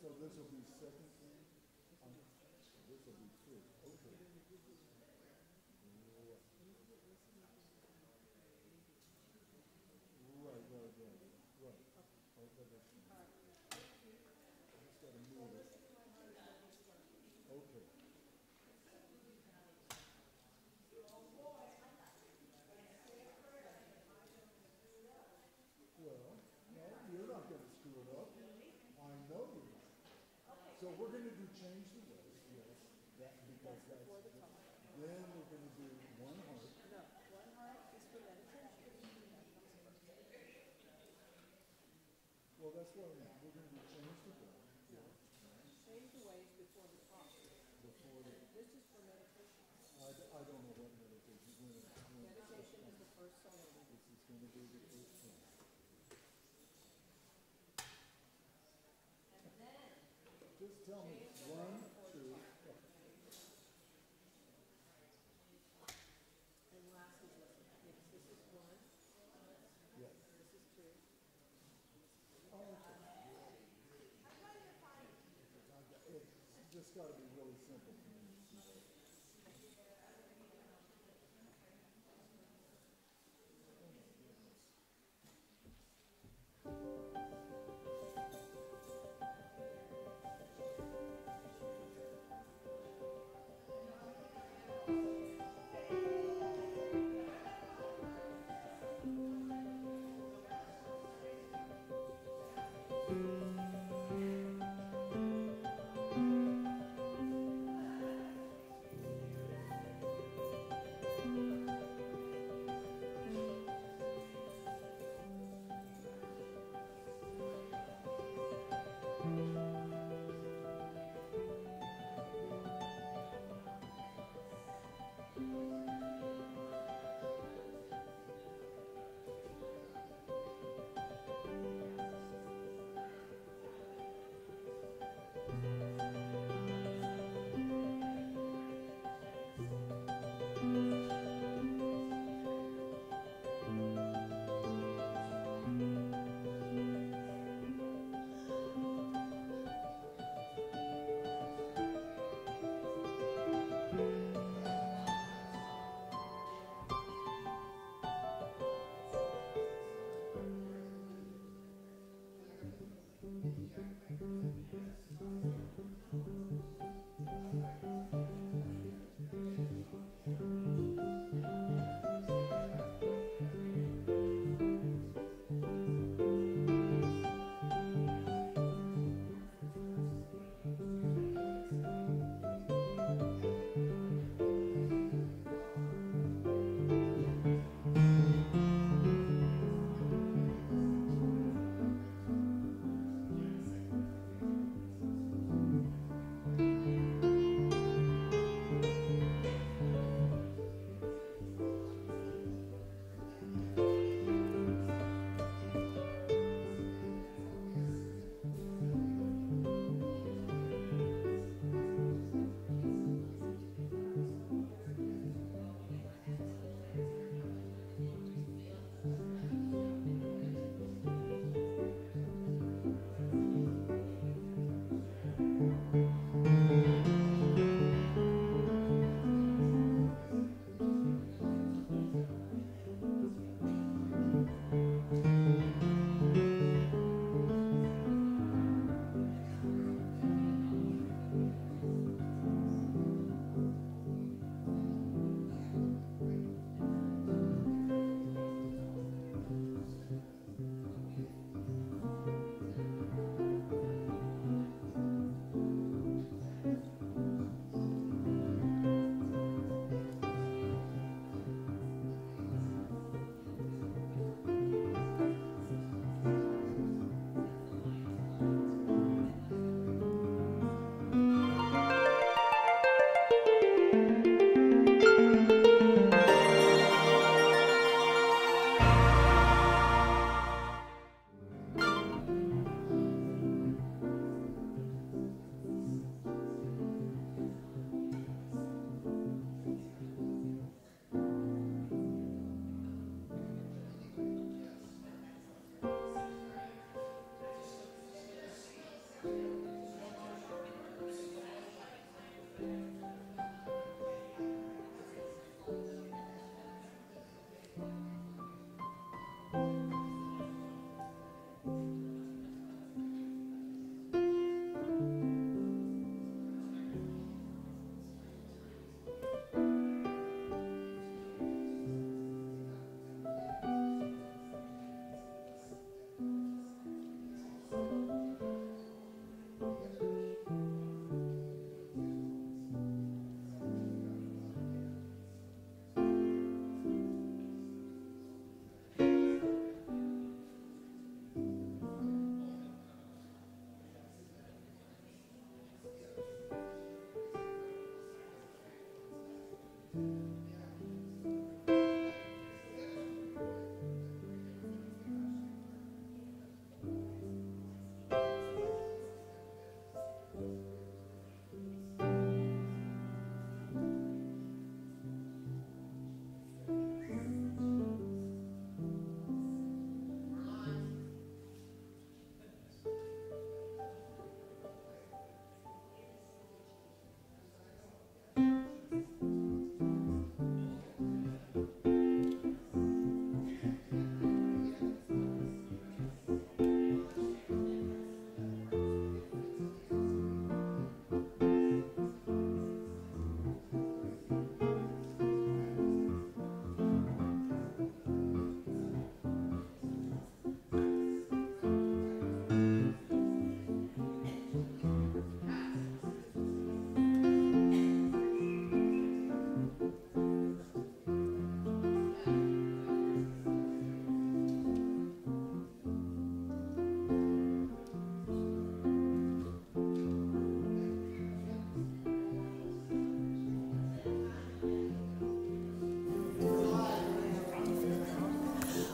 So this will be second thing? This will be three. Okay. Right, right, right, right. Okay, that's fine. I just gotta move it. Okay. Well, no, you're not gonna screw it up. I know you're not. So we're gonna do change the way, yes, that, because that's, then we're gonna do one heart. Well, that's what I mean, we're gonna do change the way, yes, before the, I don't know what meditation, this is gonna be the first one. Just tell me, one, two, oh, yes. Oh, okay. It's just gotta be really simple for me to see. Oh my goodness.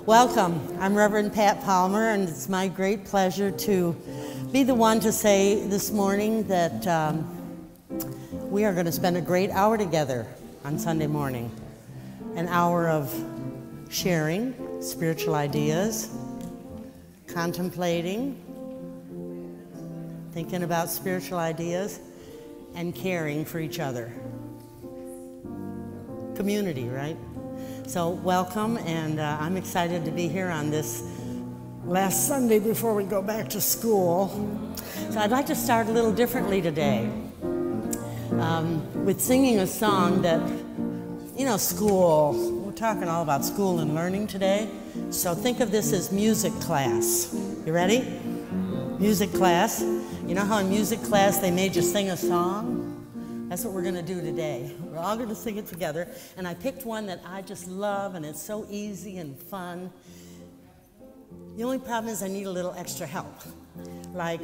Welcome. I'm Reverend Pat Palmer, and it's my great pleasure to be the one to say this morning that we are going to spend a great hour together on Sunday morning. An hour of sharing spiritual ideas, contemplating, thinking about spiritual ideas, and caring for each other. Community, right? So welcome, and I'm excited to be here on this last Sunday before we go back to school. So I'd like to start a little differently today with singing a song that, you know, school. We're talking all about school and learning today. So think of this as music class. You ready? Music class. You know how in music class they made you sing a song? That's what we're going to do today. We're all going to sing it together. And I picked one that I just love, and it's so easy and fun. The only problem is I need a little extra help. Like,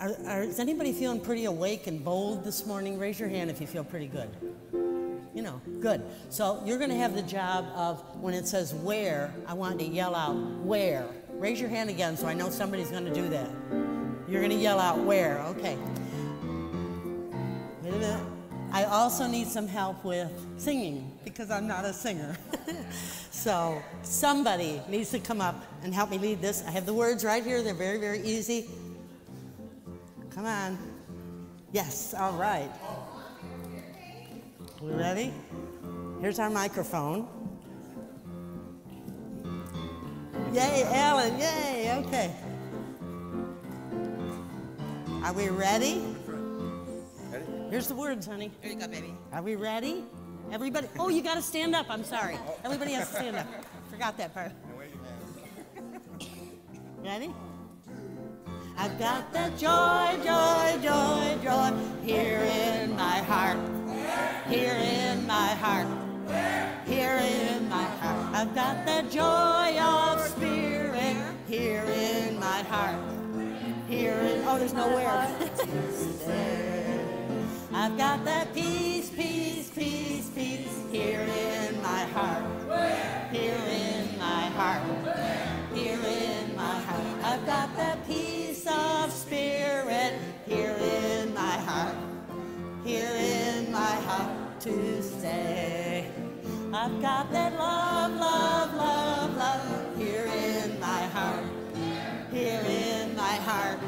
is anybody feeling pretty awake and bold this morning? Raise your hand if you feel pretty good. You know, good. So you're going to have the job of, when it says where, I want to yell out, where. Raise your hand again so I know somebody's going to do that. You're going to yell out where. Okay. Wait a minute. I also need some help with singing because I'm not a singer. So somebody needs to come up and help me lead this. I have the words right here. They're very, very easy. Come on. Yes, all right. We ready? Here's our microphone. Yay, Alan, yay, okay. Are we ready? Ready? Here's the words, honey. Here you go, baby. Are we ready? Everybody, oh, you got to stand up, I'm sorry. Everybody has to stand up. Forgot that part. Ready? I've got that joy, joy, joy, joy here in my heart. Here in my heart. Here in my heart. I've got that joy of spirit here in my heart. Here in, oh, there's nowhere. I've got that peace, peace, peace, peace here in my heart. Here in my heart. Here in my heart. I've got that peace of spirit here in my heart. Here in my heart to stay. I've got that love, love, love, love here in my heart. Here in my heart.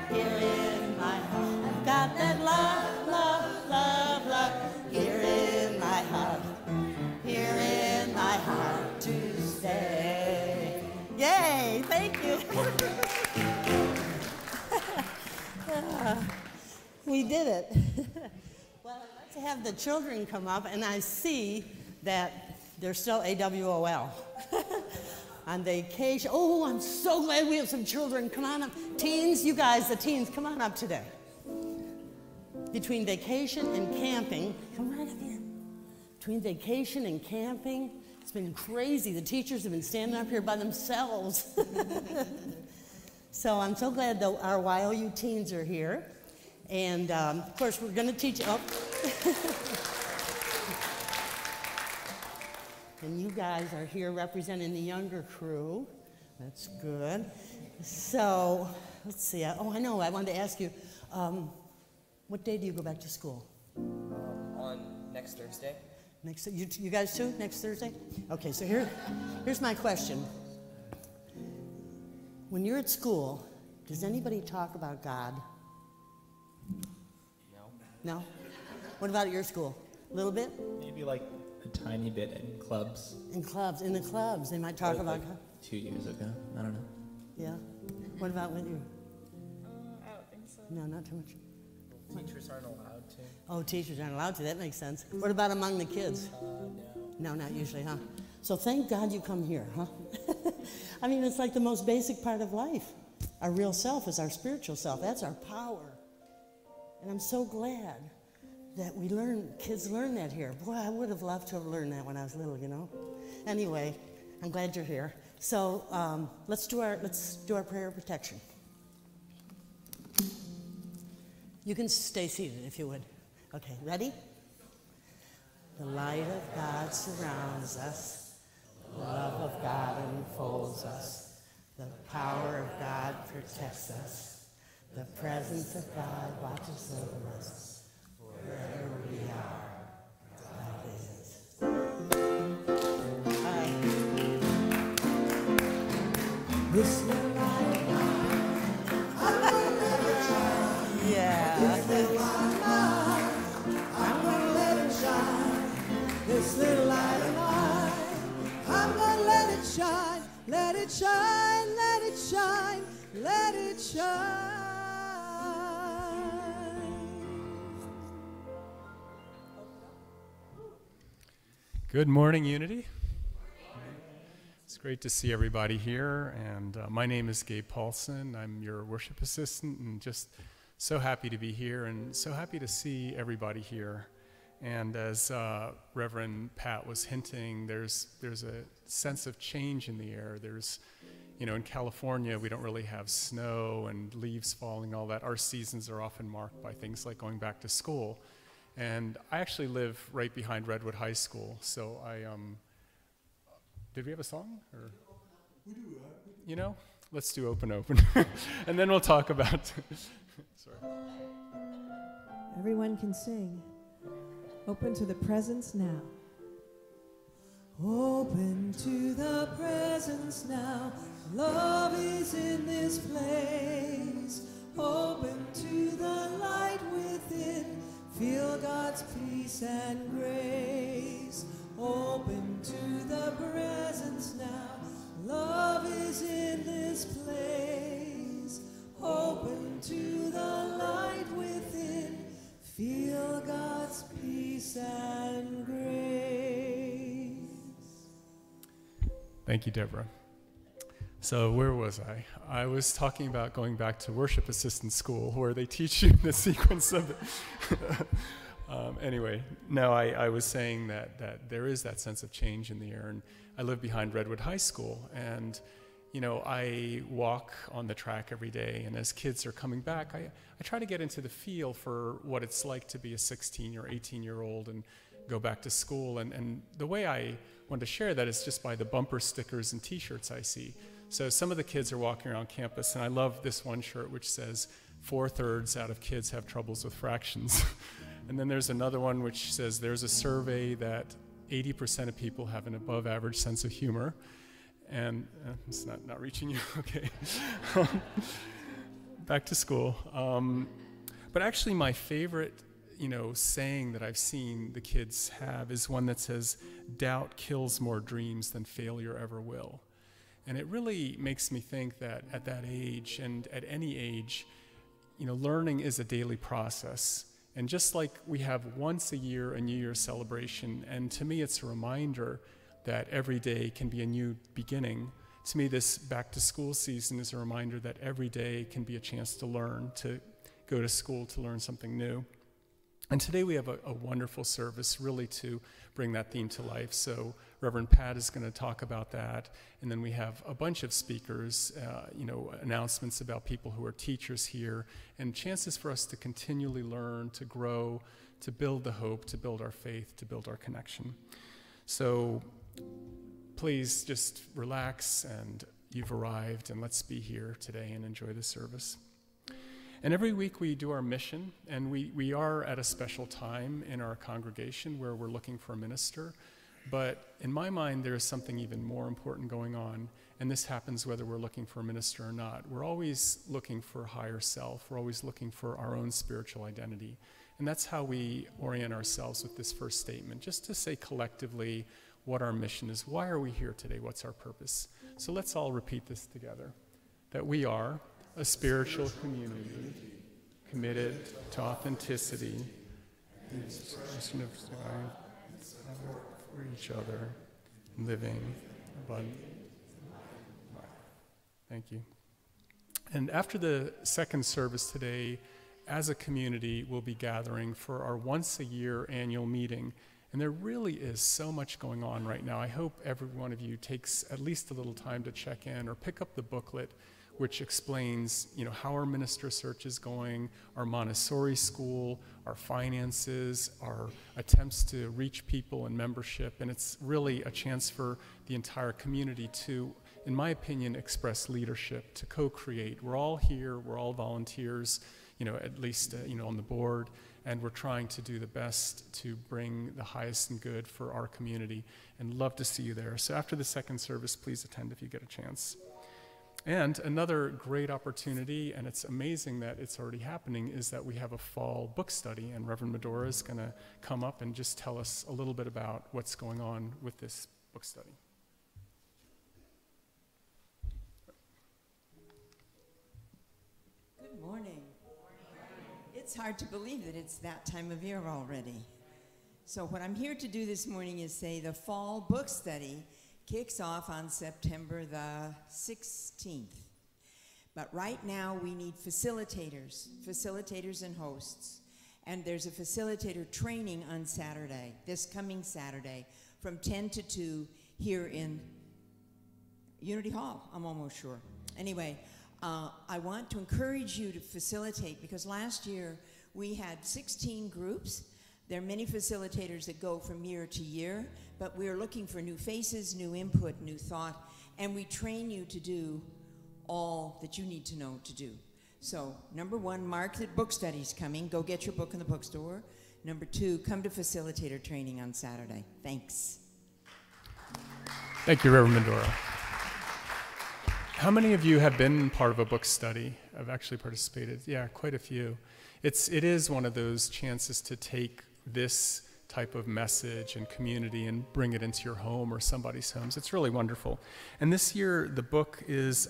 Here in my heart. I've got that love, love, love, love here in my heart. Here in my heart to stay. Yay, thank you. We did it. Well, I'd like to have the children come up, and I see that they're still AWOL. On vacation. Oh, I'm so glad we have some children. Come on up. Teens, you guys, the teens, come on up today. Between vacation and camping, come right up here. Between vacation and camping, it's been crazy. The teachers have been standing up here by themselves. So I'm so glad that our YOU teens are here. And, of course, we're going to teach. Oh. And you guys are here representing the younger crew. That's good. So, let's see. Oh, I know. I wanted to ask you, what day do you go back to school? On next Thursday. You guys too? Next Thursday? Okay, so here's my question. When you're at school, does anybody talk about God? No? What about at your school? A little bit? Maybe like a tiny bit in clubs. In the clubs, they might talk about God. 2 years ago. I don't know. Yeah? What about with you? I don't think so. No, not too much. Teachers aren't allowed to. Oh, teachers aren't allowed to. That makes sense. What about among the kids? No, not usually, huh? So thank God you come here, huh? I mean, it's like the most basic part of life. Our real self is our spiritual self. That's our power. And I'm so glad that kids learn that here. Boy, I would have loved to have learned that when I was little, you know? Anyway, I'm glad you're here. So let's do our prayer of protection. You can stay seated if you would. Okay, ready? The light of God surrounds us. The love of God enfolds us. The power of God protects us. The presence of God watches over us. Wherever we are, God is. This little light of mine, I'm gonna let it shine. Yeah. This little light of mine, I'm gonna let it shine. This little light of mine, I'm gonna let it shine. Let it shine, let it shine, let it shine. Good morning, Unity. It's great to see everybody here, and my name is Gabe Paulson. I'm your worship assistant, and just so happy to be here, and so happy to see everybody here. And as Reverend Pat was hinting, there's a sense of change in the air. There's, in California, we don't really have snow and leaves falling, all that. Our seasons are often marked by things like going back to school. And I actually live right behind Redwood High School, so did we have a song? Or? We do. Let's do Open Open. And then we'll talk about, sorry. Everyone can sing. Open to the presence now. Open to the presence now. Love is in this place. Open to the light within. Feel God's peace and grace. Open to the presence now. Love is in this place. Open to the light within. Feel God's peace and grace. Thank you, Deborah. So where was I? I was talking about going back to worship assistant school where they teach you the sequence of it. Anyway, no, I was saying that there is that sense of change in the air, and I live behind Redwood High School, and I walk on the track every day, and as kids are coming back, I try to get into the feel for what it's like to be a 16 or 18-year-old and go back to school, and the way I want to share that is just by the bumper stickers and t-shirts I see. So some of the kids are walking around campus, and I love this one shirt which says 4/3 out of kids have troubles with fractions. And then there's another one which says there's a survey that 80% of people have an above average sense of humor. And it's not reaching you, okay. Back to school. But actually my favorite, saying that I've seen the kids have is one that says, doubt kills more dreams than failure ever will. And it really makes me think that at that age and at any age, learning is a daily process. And just like we have once a year a New Year's celebration, and to me it's a reminder that every day can be a new beginning. To me, this back to school season is a reminder that every day can be a chance to learn, to go to school, to learn something new. And today we have a wonderful service really to bring that theme to life. So Reverend Pat is going to talk about that. And then we have a bunch of speakers, announcements about people who are teachers here, and chances for us to continually learn, to grow, to build the hope, to build our faith, to build our connection. So please just relax, and you've arrived, and let's be here today and enjoy the service. And every week we do our mission, and we are at a special time in our congregation where we're looking for a minister. But in my mind, there is something even more important going on, and this happens whether we're looking for a minister or not. We're always looking for higher self. We're always looking for our own spiritual identity. And that's how we orient ourselves with this first statement, just to say collectively what our mission is. Why are we here today? What's our purpose? So let's all repeat this together, that we are a spiritual community committed to authenticity, the expression of for each other, living abundantly. Thank you. And after the second service today, as a community, we'll be gathering for our once-a-year annual meeting. And there really is so much going on right now. I hope every one of you takes at least a little time to check in or pick up the booklet. which explains, how our minister search is going, our Montessori school, our finances, our attempts to reach people and membership. And it's really a chance for the entire community to, in my opinion, express leadership, to co-create. We're all here, we're all volunteers, at least, on the board, and we're trying to do the best to bring the highest and good for our community, and love to see you there. So after the second service, please attend if you get a chance. And another great opportunity, and it's amazing that it's already happening, is that we have a fall book study, and Reverend Medora is going to come up and just tell us a little bit about what's going on with this book study. Good morning. It's hard to believe that it's that time of year already. So what I'm here to do this morning is say the fall book study kicks off on September the 16th. But right now we need facilitators and hosts. And there's a facilitator training on Saturday, this coming Saturday, from 10 to 2 here in Unity Hall, I'm almost sure. Anyway, I want to encourage you to facilitate, because last year we had 16 groups. There are many facilitators that go from year to year, but we're looking for new faces, new input, new thought, and we train you to do all that you need to know to do. So, number one, mark that book study's coming. Go get your book in the bookstore. Number two, come to facilitator training on Saturday. Thanks. Thank you, Reverend Medora. How many of you have been part of a book study? I've actually participated. Yeah, quite a few. It is one of those chances to take this type of message and community and bring it into your home or somebody's homes. It's really wonderful. And this year, the book is,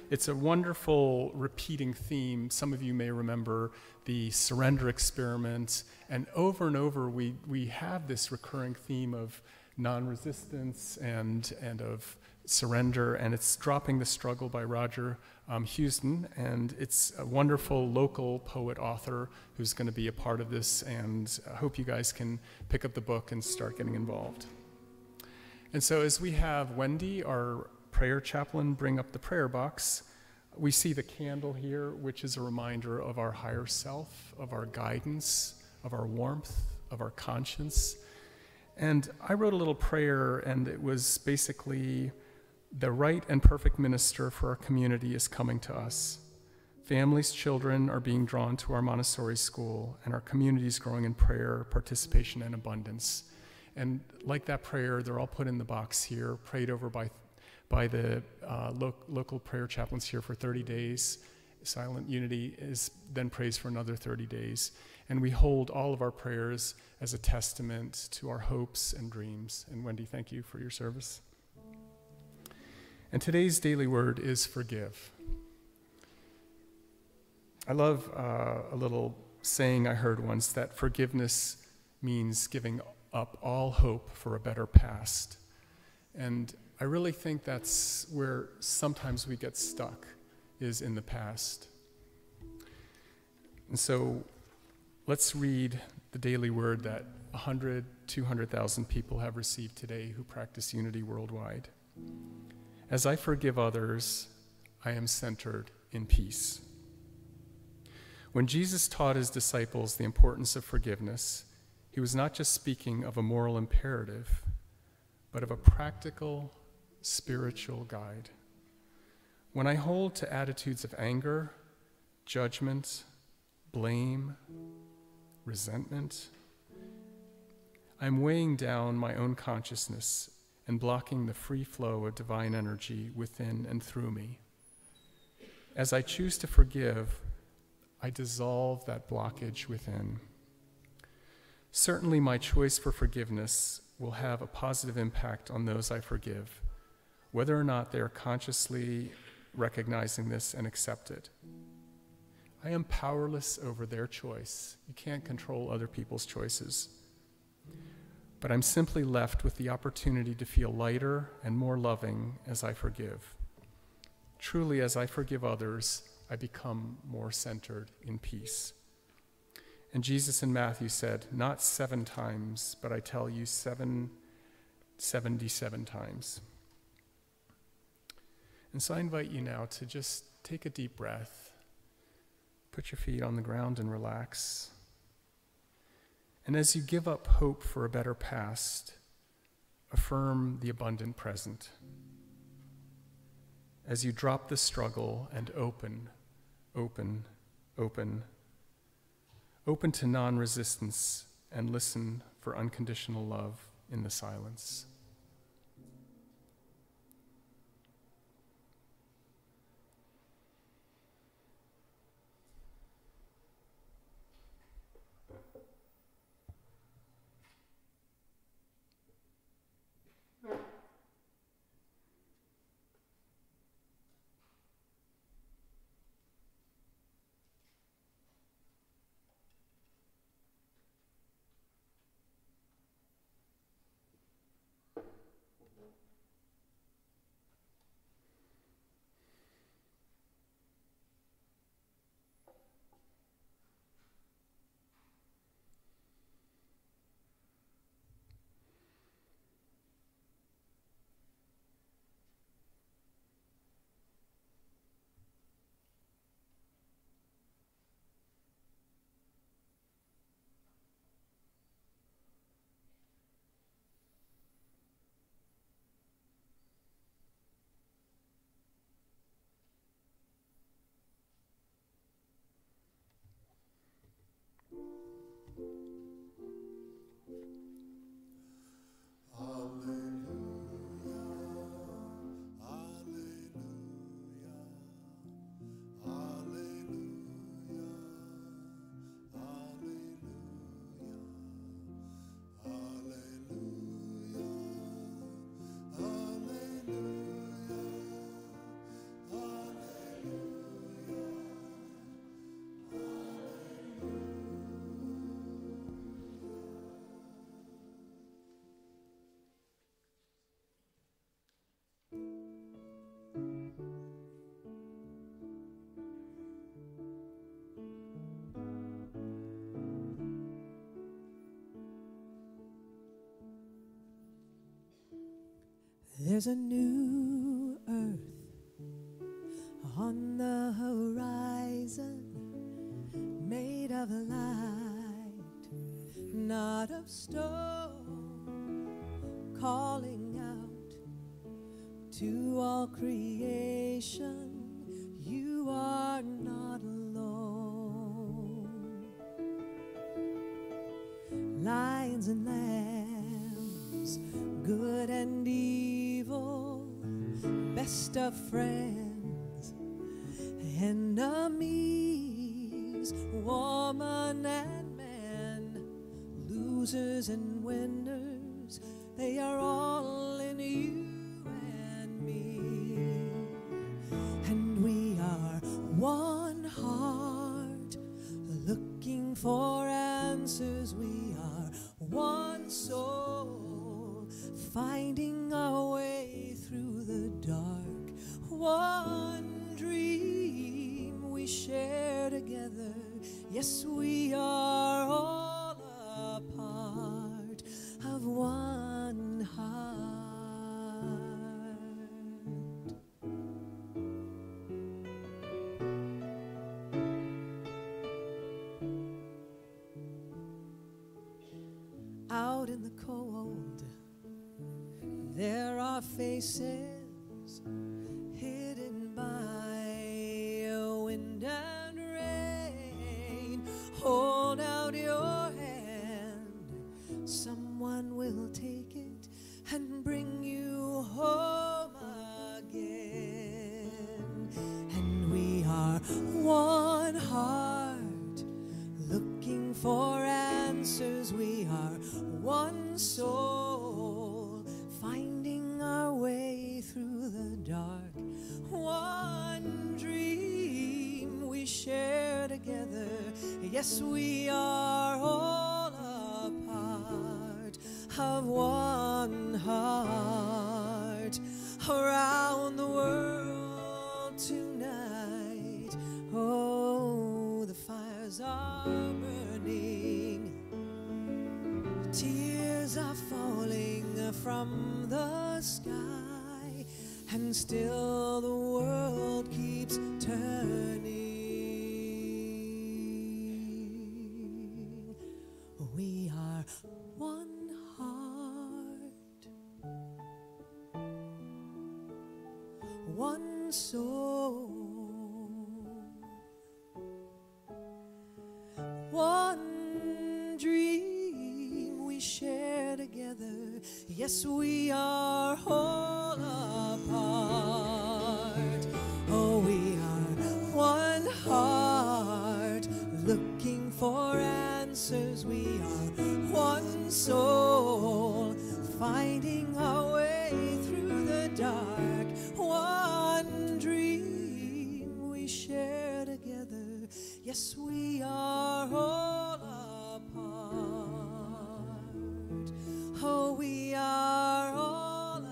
it's a wonderful repeating theme. Some of you may remember the surrender experiment. And over, we have this recurring theme of non-resistance and of surrender, and it's Dropping the Struggle by Roger Houston, and it's a wonderful local poet author who's going to be a part of this, and I hope you guys can pick up the book and start getting involved. And so as we have Wendy, our prayer chaplain, bring up the prayer box, we see the candle here, which is a reminder of our higher self, of our guidance, of our warmth, of our conscience. And I wrote a little prayer, and it was basically, the right and perfect minister for our community is coming to us. Families, children are being drawn to our Montessori school, and our community is growing in prayer, participation, and abundance. And like that prayer, they're all put in the box here, prayed over by the local prayer chaplains here for 30 days. Silent Unity is then prays for another 30 days. And we hold all of our prayers as a testament to our hopes and dreams. And Wendy, thank you for your service. And today's daily word is forgive. I love a little saying I heard once that forgiveness means giving up all hope for a better past. And I really think that's where sometimes we get stuck, is in the past. And so let's read the daily word that 200,000 people have received today who practice unity worldwide. As I forgive others, I am centered in peace. When Jesus taught his disciples the importance of forgiveness, he was not just speaking of a moral imperative, but of a practical, spiritual guide. When I hold to attitudes of anger, judgment, blame, resentment, I'm weighing down my own consciousness and blocking the free flow of divine energy within and through me. As I choose to forgive, I dissolve that blockage within. Certainly, my choice for forgiveness will have a positive impact on those I forgive, whether or not they are consciously recognizing this and accept it. I am powerless over their choice. You can't control other people's choices. But I'm simply left with the opportunity to feel lighter and more loving as I forgive. Truly, as I forgive others, I become more centered in peace. And Jesus in Matthew said, not 7 times, but I tell you 77 times. And so I invite you now to just take a deep breath, put your feet on the ground and relax. And as you give up hope for a better past, affirm the abundant present. As you drop the struggle and open, open, open, open to non-resistance and listen for unconditional love in the silence. There's a new earth on the horizon, made of light, not of stone, calling out to all creation, you are not alone. Lions and lambs, good and evil, best of friends, enemies, woman and man, losers and winners, they are all in you and me. And we are one heart, looking for answers. We are one soul, finding our way through the dark. One dream we share together. Yes, we are all a part of one heart. Out in the cold, there are faces hidden by wind and rain. Hold out your hand, someone will take it and bring you home again. And we are one heart, looking for answers. We are one soul, finding our way through the dark. One dream we share together. Yes, we are all a part of one heart. Around the world tonight, oh, the fires are burning, tears are falling from the sky, and still the world keeps turning. We are one heart, one soul, one dream we share together. Yes, we are whole apart. Oh, we are one heart, looking for answers. We are one soul, finding our way through the dark. One dream we share together. Yes, we are all apart. Oh, we are all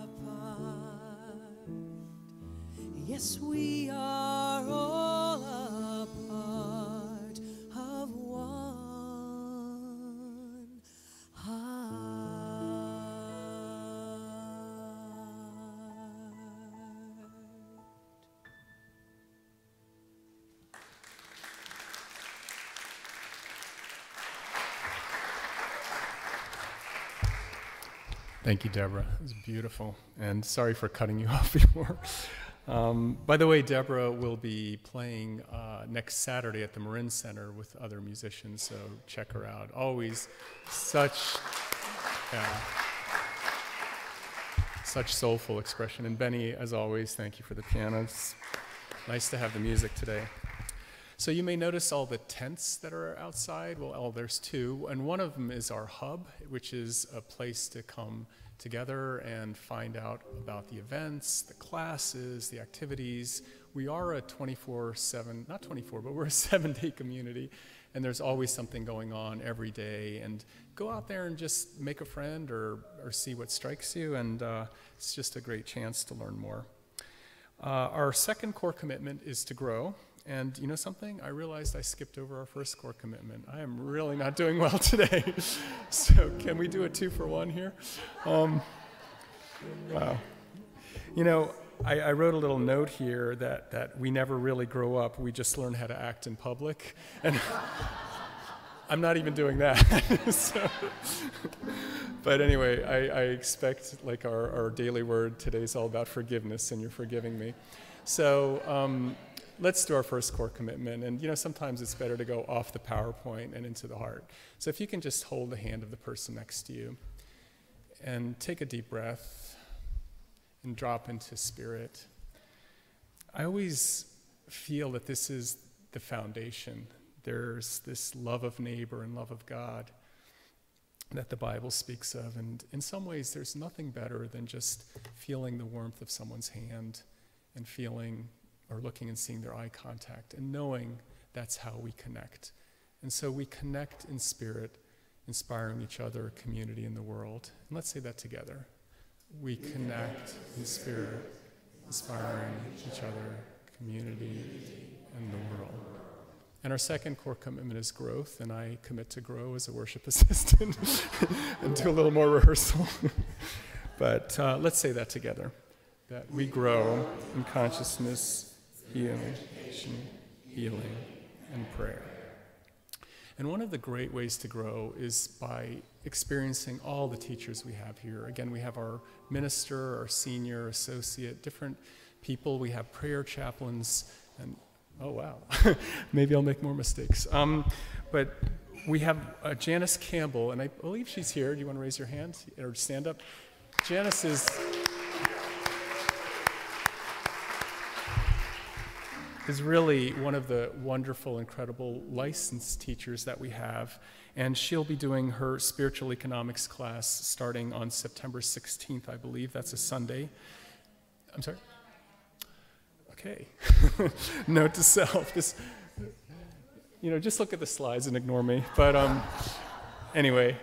apart. Yes, we are all a part of one heart. Thank you, Deborah. It was beautiful. And sorry for cutting you off before. By the way, Deborah will be playing next Saturday at the Marin Center with other musicians, so check her out. Always such soulful expression. And Benny, as always, thank you for the piano. It's nice to have the music today. So you may notice all the tents that are outside. Well, there's two, and one of them is our hub, which is a place to come together and find out about the events, the classes, the activities. We are a 24/7, not 24, but we're a 7-day community, and there's always something going on every day. And go out there and just make a friend or see what strikes you, and it's just a great chance to learn more. Our second core commitment is to grow. And you know something? I realized I skipped over our first core commitment. I am really not doing well today. So can we do a 2-for-1 here? Wow. You know, I wrote a little note here that we never really grow up. We just learn how to act in public. And I'm not even doing that. So, but anyway, I expect, like our daily word today is all about forgiveness, and you're forgiving me. So let's do our first core commitment. And you know, sometimes it's better to go off the PowerPoint and into the heart. So if you can just hold the hand of the person next to you and take a deep breath and drop into spirit. I always feel that this is the foundation. There's this love of neighbor and love of God that the Bible speaks of. And in some ways, there's nothing better than just feeling the warmth of someone's hand and feeling or looking and seeing their eye contact and knowing that's how we connect. And so we connect in spirit, inspiring each other, community, in the world. And let's say that together. We connect in spirit, inspiring each other, community, and the world. And our second core commitment is growth, and I commit to grow as a worship assistant and do a little more rehearsal. But let's say that together, that we grow in consciousness, healing, and prayer. And one of the great ways to grow is by experiencing all the teachers we have here. Again, we have our minister, our senior, associate, different people. We have prayer chaplains, and oh wow, maybe I'll make more mistakes. But we have Janice Campbell, and I believe she's here. Do you want to raise your hand or stand up? Janice is really one of the wonderful, incredible licensed teachers that we have. And she'll be doing her spiritual economics class starting on September 16th, I believe. That's a Sunday. I'm sorry? Okay. Note to self. Just look at the slides and ignore me. But anyway,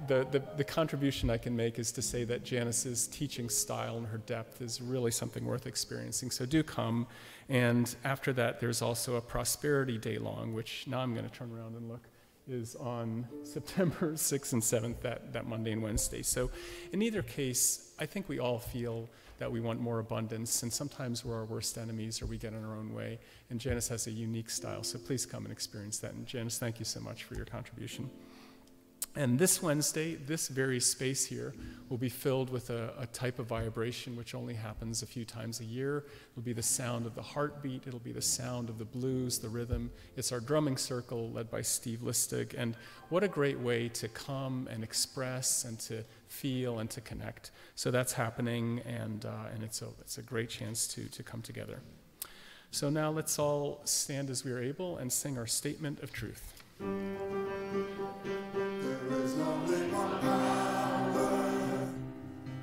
the contribution I can make is to say that Janice's teaching style and her depth is really something worth experiencing. So do come. And after that, there's also a prosperity day long, which now I'm going to turn around and look. is on September 6th and 7th, that Monday and Wednesday. So in either case, I think we all feel that we want more abundance, and sometimes we're our worst enemies or we get in our own way. And Janice has a unique style, so please come and experience that. And Janice, thank you so much for your contribution. And this Wednesday, this very space here will be filled with a type of vibration which only happens a few times a year. It'll be the sound of the heartbeat. It'll be the sound of the blues, the rhythm. It's our drumming circle led by Steve Listig. And what a great way to come and express and to feel and to connect. So that's happening, and it's a great chance to come together. So now let's all stand as we are able and sing our statement of truth.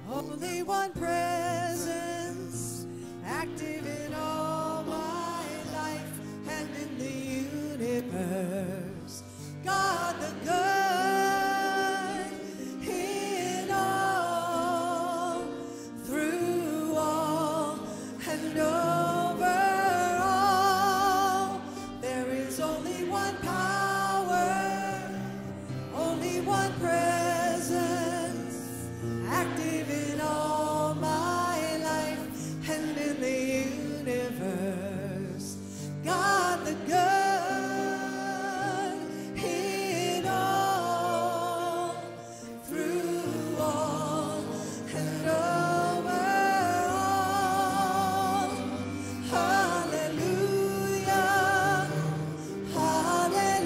Only one presence, active in all my life and in the universe. God the good in all, through all, and over all. There is only one power, only one presence, active in all my life and in the universe. God the good in all, through all, and over all. Hallelujah, hallelujah,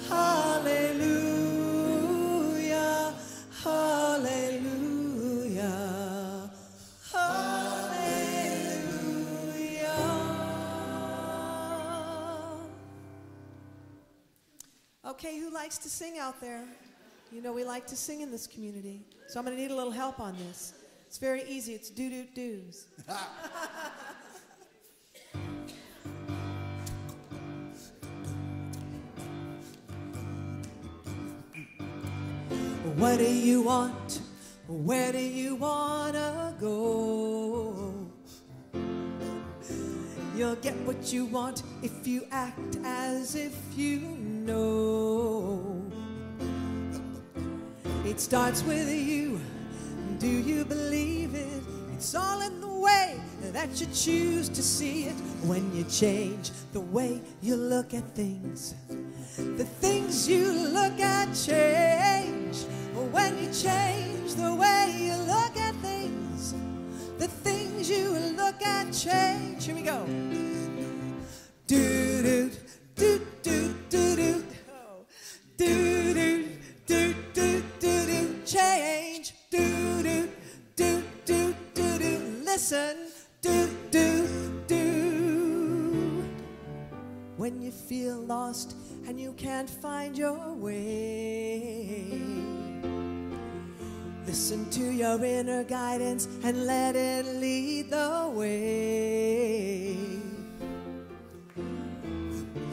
hallelujah, hallelujah, hallelujah. Okay, who likes to sing out there? You know we like to sing in this community. So I'm going to need a little help on this. It's very easy. It's do-do-do's. What do you want? Where do you wanna go? You'll get what you want if you act as if you know. It starts with you. Do you believe it? It's all in the way that you choose to see it. When you change the way you look at things, the things you look at change. When you change the way you look at things, the things you look at change. Here we go. Do do do do do do. Do do do do do do. Change. Do do do do do do. Listen. Do do do. When you feel lost and you can't find your way, listen to your inner guidance and let it lead the way.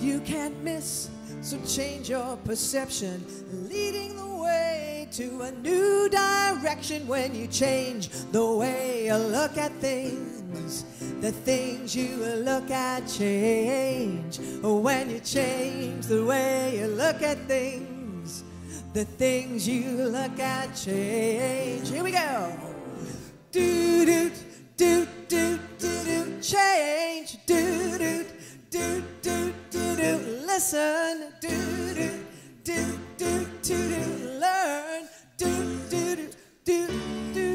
You can't miss, so change your perception, leading the way to a new direction. When you change the way you look at things, the things you look at change. When you change the way you look at things, the things you look at change. Here we go. Do do do do do do. Change. Do do do do do do. Listen. Do do do do do do. Learn. Do do do do do.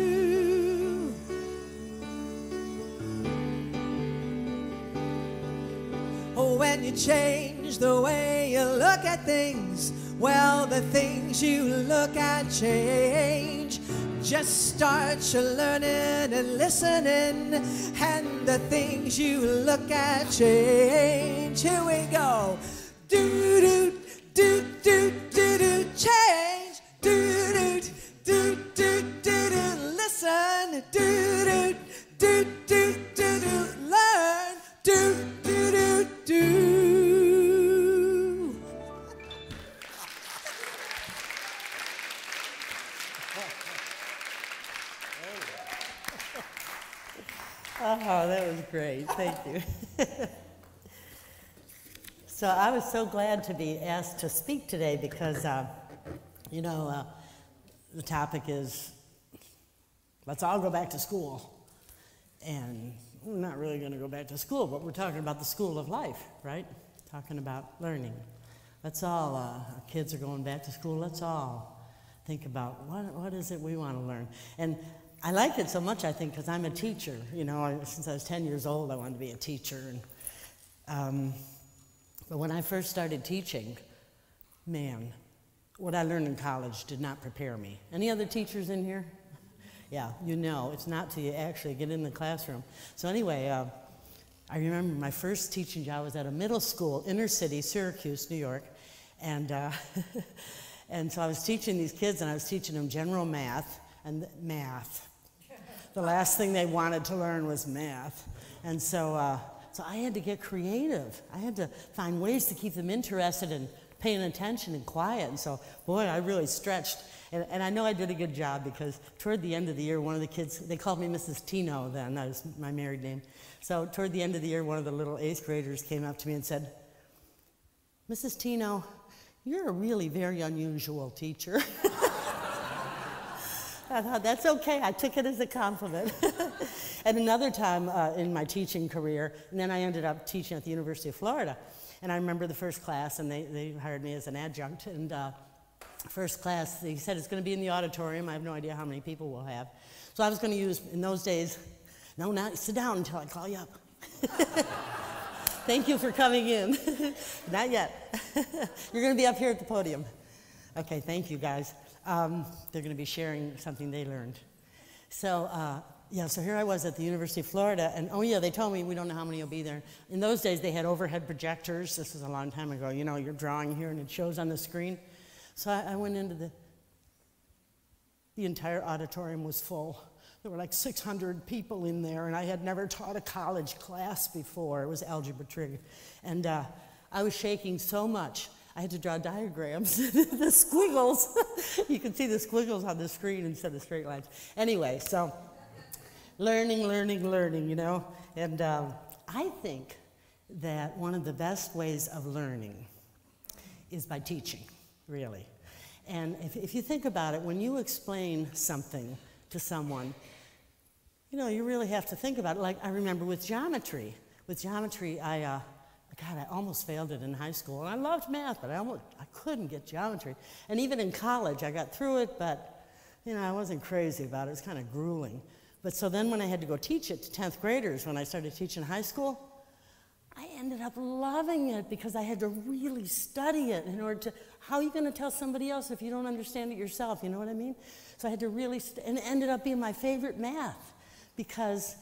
When you change the way you look at things, well, the things you look at change. Just start your learning and listening, and the things you look at change. Here we go. Do do do do do do. Change. Do do do do do do. Listen. Do do do do do do. Learn. Do do do do. Oh, that was great. Thank you. So I was so glad to be asked to speak today because, you know, the topic is, let's all go back to school. And we're not really going to go back to school, but we're talking about the school of life, right? Talking about learning. Let's all, our kids are going back to school, let's all think about what is it we want to learn. And I like it so much, I think, because I'm a teacher. You know, since I was 10 years old, I wanted to be a teacher. And, but when I first started teaching, man, what I learned in college did not prepare me. Any other teachers in here? Yeah, you know, it's not till you actually get in the classroom. So anyway, I remember my first teaching job was at a middle school, inner city, Syracuse, New York. And, and so I was teaching these kids, and I was teaching them general math. And math. The last thing they wanted to learn was math. And so, so I had to get creative. I had to find ways to keep them interested and paying attention and quiet. And so, boy, I really stretched. And I know I did a good job because toward the end of the year, one of the kids, they called me Mrs. Tino then, that was my married name. So toward the end of the year, one of the little 8th graders came up to me and said, Mrs. Tino, you're a really very unusual teacher. I thought, that's okay. I took it as a compliment. And another time in my teaching career, and then I ended up teaching at the University of Florida. And I remember the first class, and they hired me as an adjunct. And first class, they said it's going to be in the auditorium. I have no idea how many people we'll have. So I was going to use, in those days, no, not sit down until I call you up. Thank you for coming in. Not yet. You're going to be up here at the podium. Okay, thank you, guys. They're going to be sharing something they learned. So, yeah, so here I was at the University of Florida, and oh yeah, they told me we don't know how many will be there. In those days, they had overhead projectors. This was a long time ago. You know, you're drawing here, and it shows on the screen. So I went into the entire auditorium was full. There were like 600 people in there, and I had never taught a college class before. It was algebra trig. And I was shaking so much. I had to draw diagrams. The squiggles. You can see the squiggles on the screen instead of straight lines. Anyway, so learning, you know. And I think that one of the best ways of learning is by teaching, really. And if you think about it, when you explain something to someone, you know, you really have to think about it. Like I remember with geometry. With geometry, I almost failed it in high school. And I loved math, but I couldn't get geometry. And even in college, I got through it, but, you know, I wasn't crazy about it. It was kind of grueling. But so then when I had to go teach it to 10th graders, when I started teaching high school, I ended up loving it because I had to really study it in order to, how are you going to tell somebody else if you don't understand it yourself, you know what I mean? So I had to really, and it ended up being my favorite math because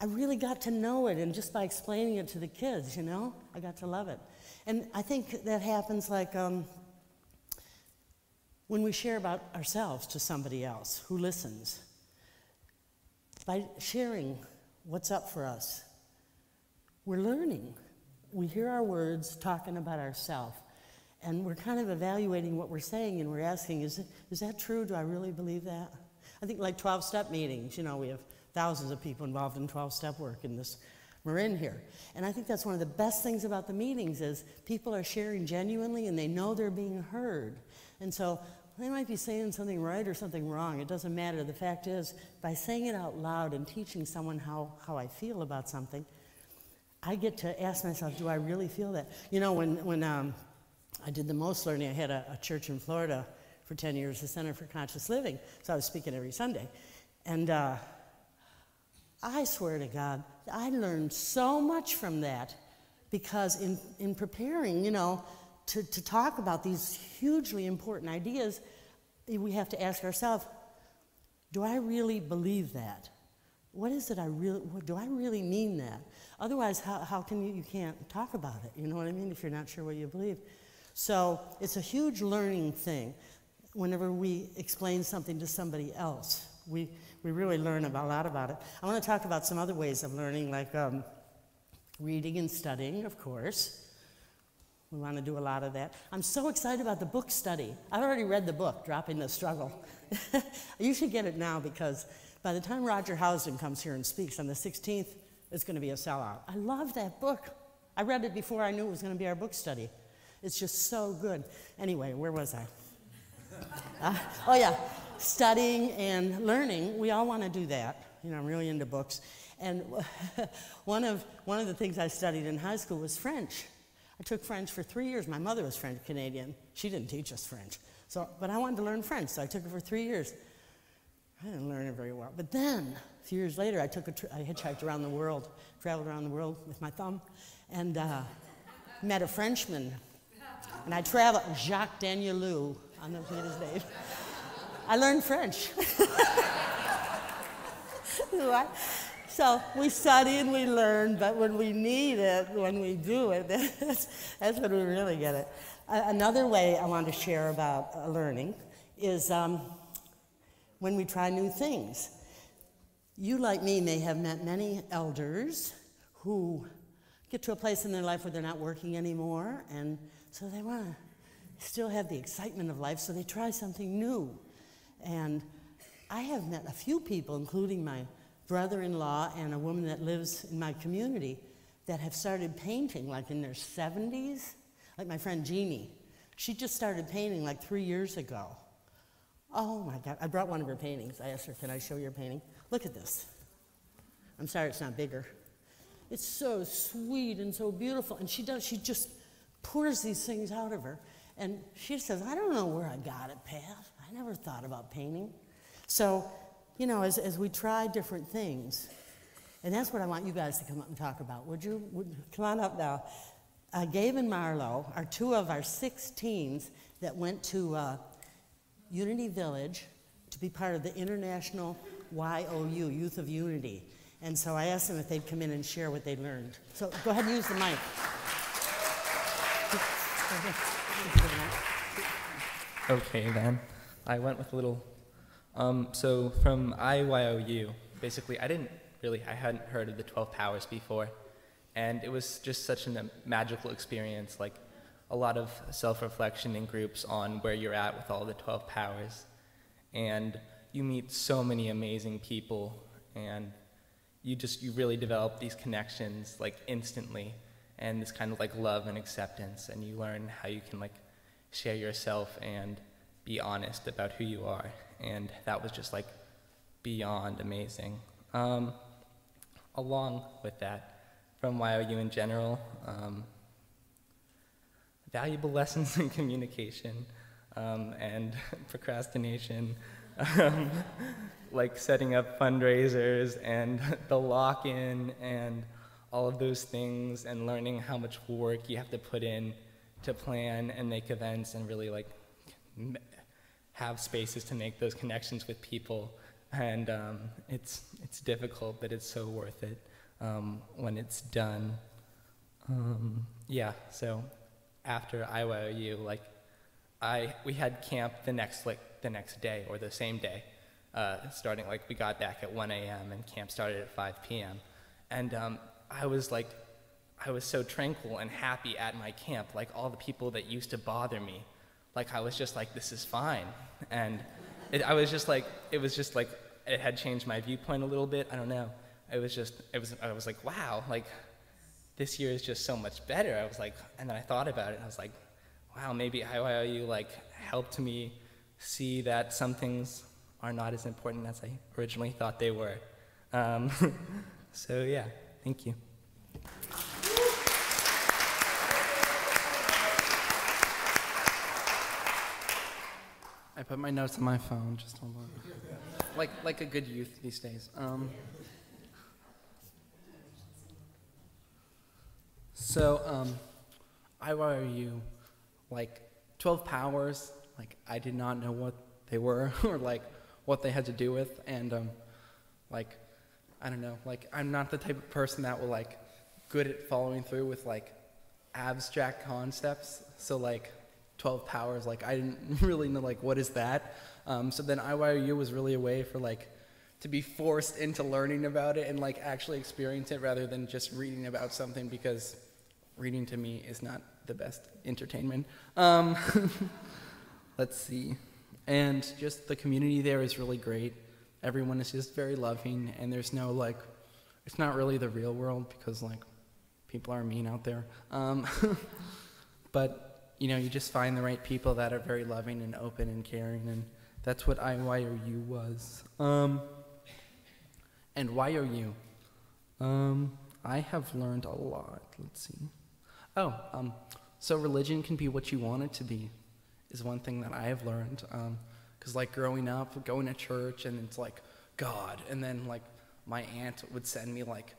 I really got to know it, and just by explaining it to the kids, you know, I got to love it. And I think that happens like when we share about ourselves to somebody else who listens. By sharing what's up for us, we're learning. We hear our words talking about ourselves, and we're kind of evaluating what we're saying, and we're asking, is that true? Do I really believe that? I think like 12-step meetings, you know, we have thousands of people involved in 12-step work in this Marin here. And I think that's one of the best things about the meetings is people are sharing genuinely and they know they're being heard. And so they might be saying something right or something wrong. It doesn't matter. The fact is, by saying it out loud and teaching someone how I feel about something, I get to ask myself, do I really feel that? You know, when I did the most learning, I had a church in Florida for 10 years, the Center for Conscious Living. So I was speaking every Sunday. And I swear to God, I learned so much from that because in preparing, you know, to talk about these hugely important ideas, we have to ask ourselves, do I really believe that? What is it do I really mean that? Otherwise, how can you can't talk about it, you know what I mean, if you're not sure what you believe. So it's a huge learning thing. Whenever we explain something to somebody else, we really learn a lot about it. I want to talk about some other ways of learning, like reading and studying, of course. We want to do a lot of that. I'm so excited about the book study. I've already read the book, Dropping the Struggle. You should get it now because by the time Roger Housden comes here and speaks on the 16th, it's going to be a sellout. I love that book. I read it before I knew it was going to be our book study. It's just so good. Anyway, where was I? Oh yeah, studying and learning. We all want to do that. You know, I'm really into books. And one of the things I studied in high school was French. I took French for 3 years. My mother was French Canadian. She didn't teach us French. But I wanted to learn French, so I took it for 3 years. I didn't learn it very well. But then, a few years later, I hitchhiked around the world, traveled around the world with my thumb, and met a Frenchman. And I traveled, Jacques Danielou, I'll never forget his name. I learned French. So we study and we learn, but when we need it, when we do it, that's when we really get it. Another way I want to share about learning is when we try new things. You, like me, may have met many elders who get to a place in their life where they're not working anymore, and so they want to still have the excitement of life, so they try something new. And I have met a few people, including my brother-in-law and a woman that lives in my community, that have started painting like in their 70s. Like my friend Jeannie. She just started painting like 3 years ago. Oh my God, I brought one of her paintings. I asked her, can I show your painting? Look at this. I'm sorry it's not bigger. It's so sweet and so beautiful. And she just pours these things out of her. And she says, I don't know where I got it, Pat. I never thought about painting. So, you know, as we try different things, and that's what I want you guys to come up and talk about. Would you come on up now? Gabe and Marlo are two of our 6 teens that went to Unity Village to be part of the International YOU, Youth of Unity. And so I asked them if they'd come in and share what they learned. So go ahead and use the mic. Okay, then. I went with a little... so from IYOU, basically, I hadn't heard of the 12 Powers before. And it was just such a magical experience, like a lot of self-reflection in groups on where you're at with all the 12 powers. And you meet so many amazing people, and you really develop these connections like instantly, and this kind of like love and acceptance, and you learn how you can like share yourself and be honest about who you are. And that was just like beyond amazing. Along with that, from YOU in general, valuable lessons in communication and procrastination, like setting up fundraisers and the lock-in and all of those things, and learning how much work you have to put in to plan and make events and really like have spaces to make those connections with people. And it's difficult, but it's so worth it when it's done. Yeah, so after IYOU, like we had camp the next day or the same day, starting like we got back at 1 a.m. and camp started at 5 p.m. And I was so tranquil and happy at my camp, like all the people that used to bother me, like I was just like, this is fine. And it was just like, it had changed my viewpoint a little bit, I don't know. I was like, wow, like this year is just so much better. I was like, and then I thought about it and I was like, wow, maybe IYOU like helped me see that some things are not as important as I originally thought they were. So yeah, thank you. I put my notes on my phone, just hold on. Like a good youth these days. IYOU, like 12 powers, like I did not know what they were or like what they had to do with, and like I don't know, like I'm not the type of person that will like good at following through with like abstract concepts, so like 12 powers, like I didn't really know like what is that. So then IYOU was really a way for like to be forced into learning about it and like actually experience it rather than just reading about something, because reading to me is not the best entertainment. Let's see. And just the community there is really great. Everyone is just very loving, and there's no like, it's not really the real world, because like people are mean out there. But, you know, you just find the right people that are very loving and open and caring, and that's what IYOU was. And why are you? I have learned a lot. Let's see. So religion can be what you want it to be, is one thing that I have learned. Because like growing up, going to church, and it's like God, and then like my aunt would send me like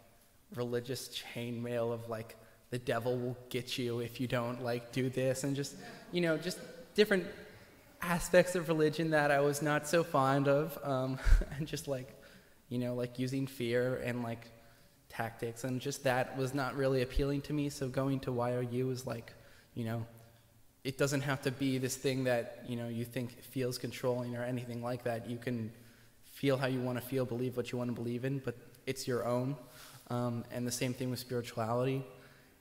religious chain mail of like the devil will get you if you don't like do this, and just, you know, just different aspects of religion that I was not so fond of, and just like, you know, like using fear and like tactics, and just that was not really appealing to me. So going to YOU was like, you know, it doesn't have to be this thing that, you know, you think feels controlling or anything like that. You can feel how you want to feel, believe what you want to believe in, but it's your own. And the same thing with spirituality.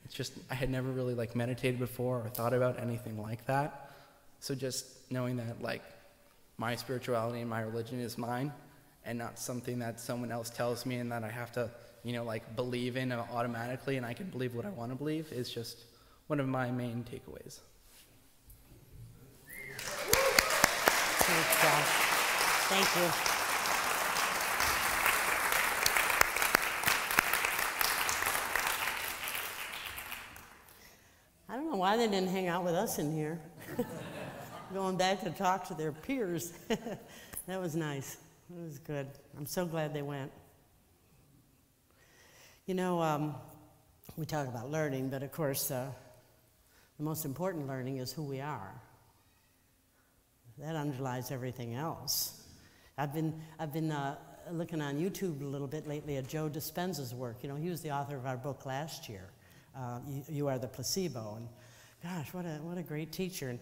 It's just, I had never really like meditated before or thought about anything like that. So just knowing that like my spirituality and my religion is mine and not something that someone else tells me and that I have to, you know, like believe in automatically, and I can believe what I want to believe, is just one of my main takeaways. Thanks, Josh. Thank you. I don't know why they didn't hang out with us in here. Going back to talk to their peers. That was nice. It was good. I'm so glad they went. You know, we talk about learning, but of course, the most important learning is who we are. That underlies everything else. I've been looking on YouTube a little bit lately at Joe Dispenza's work. You know, he was the author of our book last year, You Are the Placebo. And gosh, what a great teacher. And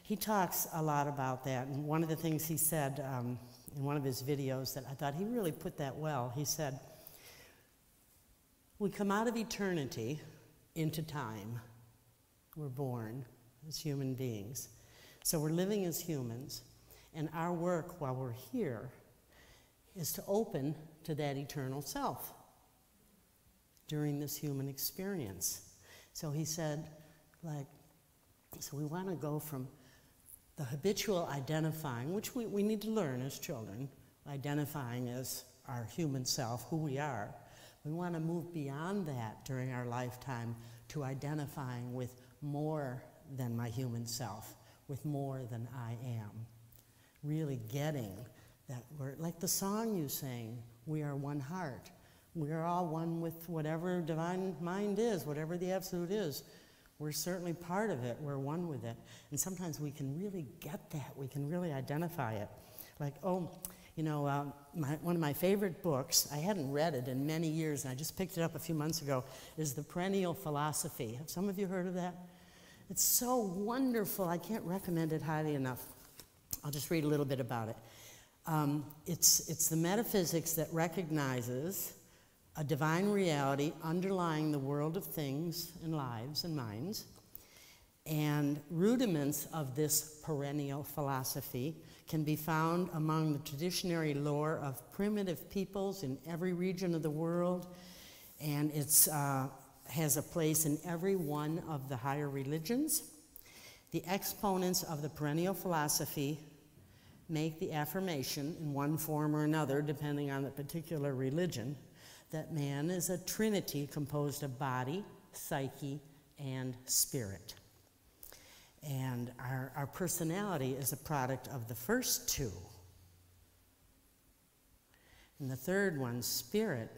he talks a lot about that. And one of the things he said in one of his videos that I thought he really put that well, he said, we come out of eternity into time. We're born as human beings. So we're living as humans, and our work while we're here is to open to that eternal self during this human experience. So he said, like, so we want to go from the habitual identifying, which we need to learn as children, identifying as our human self, who we are. We want to move beyond that during our lifetime to identifying with more than my human self, with more than I am. Really getting that we're, like the song you sang, we are one heart. We are all one with whatever divine mind is, whatever the absolute is. We're certainly part of it. We're one with it. And sometimes we can really get that. We can really identify it. Like, you know, one of my favorite books, I hadn't read it in many years, and I just picked it up a few months ago, is The Perennial Philosophy. Have some of you heard of that? It's so wonderful. I can't recommend it highly enough. I'll just read a little bit about it. It's the metaphysics that recognizes a divine reality underlying the world of things and lives and minds, and rudiments of this perennial philosophy can be found among the traditionary lore of primitive peoples in every region of the world, and it's has a place in every one of the higher religions. The exponents of the perennial philosophy make the affirmation in one form or another, depending on the particular religion, that man is a trinity composed of body, psyche, and spirit. And our personality is a product of the first two. And the third one, spirit,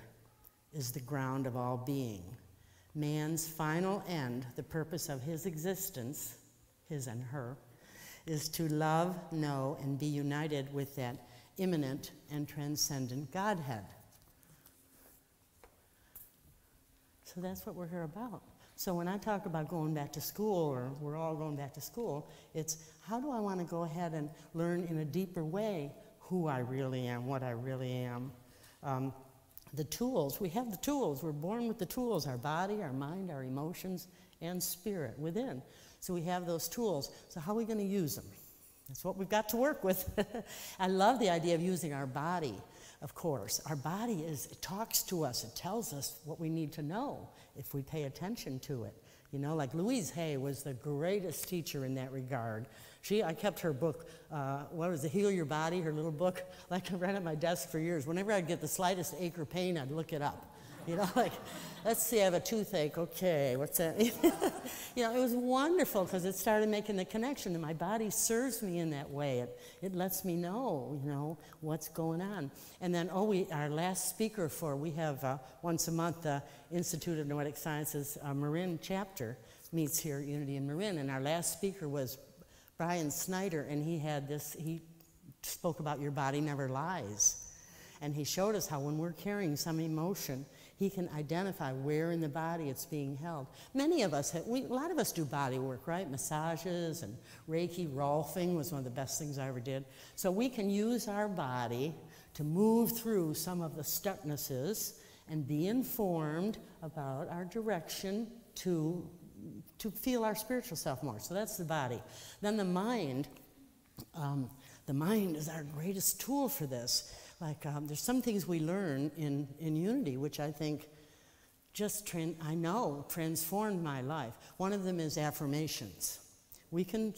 is the ground of all being. Man's final end, the purpose of his existence, his and her, is to love, know, and be united with that immanent and transcendent Godhead. So that's what we're here about. So when I talk about going back to school, or we're all going back to school, it's how do I want to go ahead and learn in a deeper way who I really am, what I really am. The tools, we have the tools. We're born with the tools, our body, our mind, our emotions, and spirit within. So we have those tools. So how are we going to use them? That's what we've got to work with. I love the idea of using our body. of course. Our body it talks to us. It tells us what we need to know if we pay attention to it. You know, like Louise Hay was the greatest teacher in that regard. I kept her book, what was it, Heal Your Body, her little book, like I ran at my desk for years. Whenever I'd get the slightest ache or pain, I'd look it up. You know, like, let's see, I have a toothache. Okay, what's that? You know, it was wonderful because it started making the connection, and my body serves me in that way. It lets me know, you know, what's going on. And then, our last speaker we have once a month, the Institute of Noetic Sciences Marin chapter meets here at Unity in Marin, and our last speaker was Brian Snyder, and he spoke about your body never lies. And he showed us how when we're carrying some emotion, he can identify where in the body it's being held. Many of us, a lot of us do body work, right? Massages and Reiki, Rolfing was one of the best things I ever did. So we can use our body to move through some of the stucknesses and be informed about our direction to feel our spiritual self more. So that's the body. Then the mind is our greatest tool for this. Like, there's some things we learn in Unity, which I think transformed my life. One of them is affirmations. We can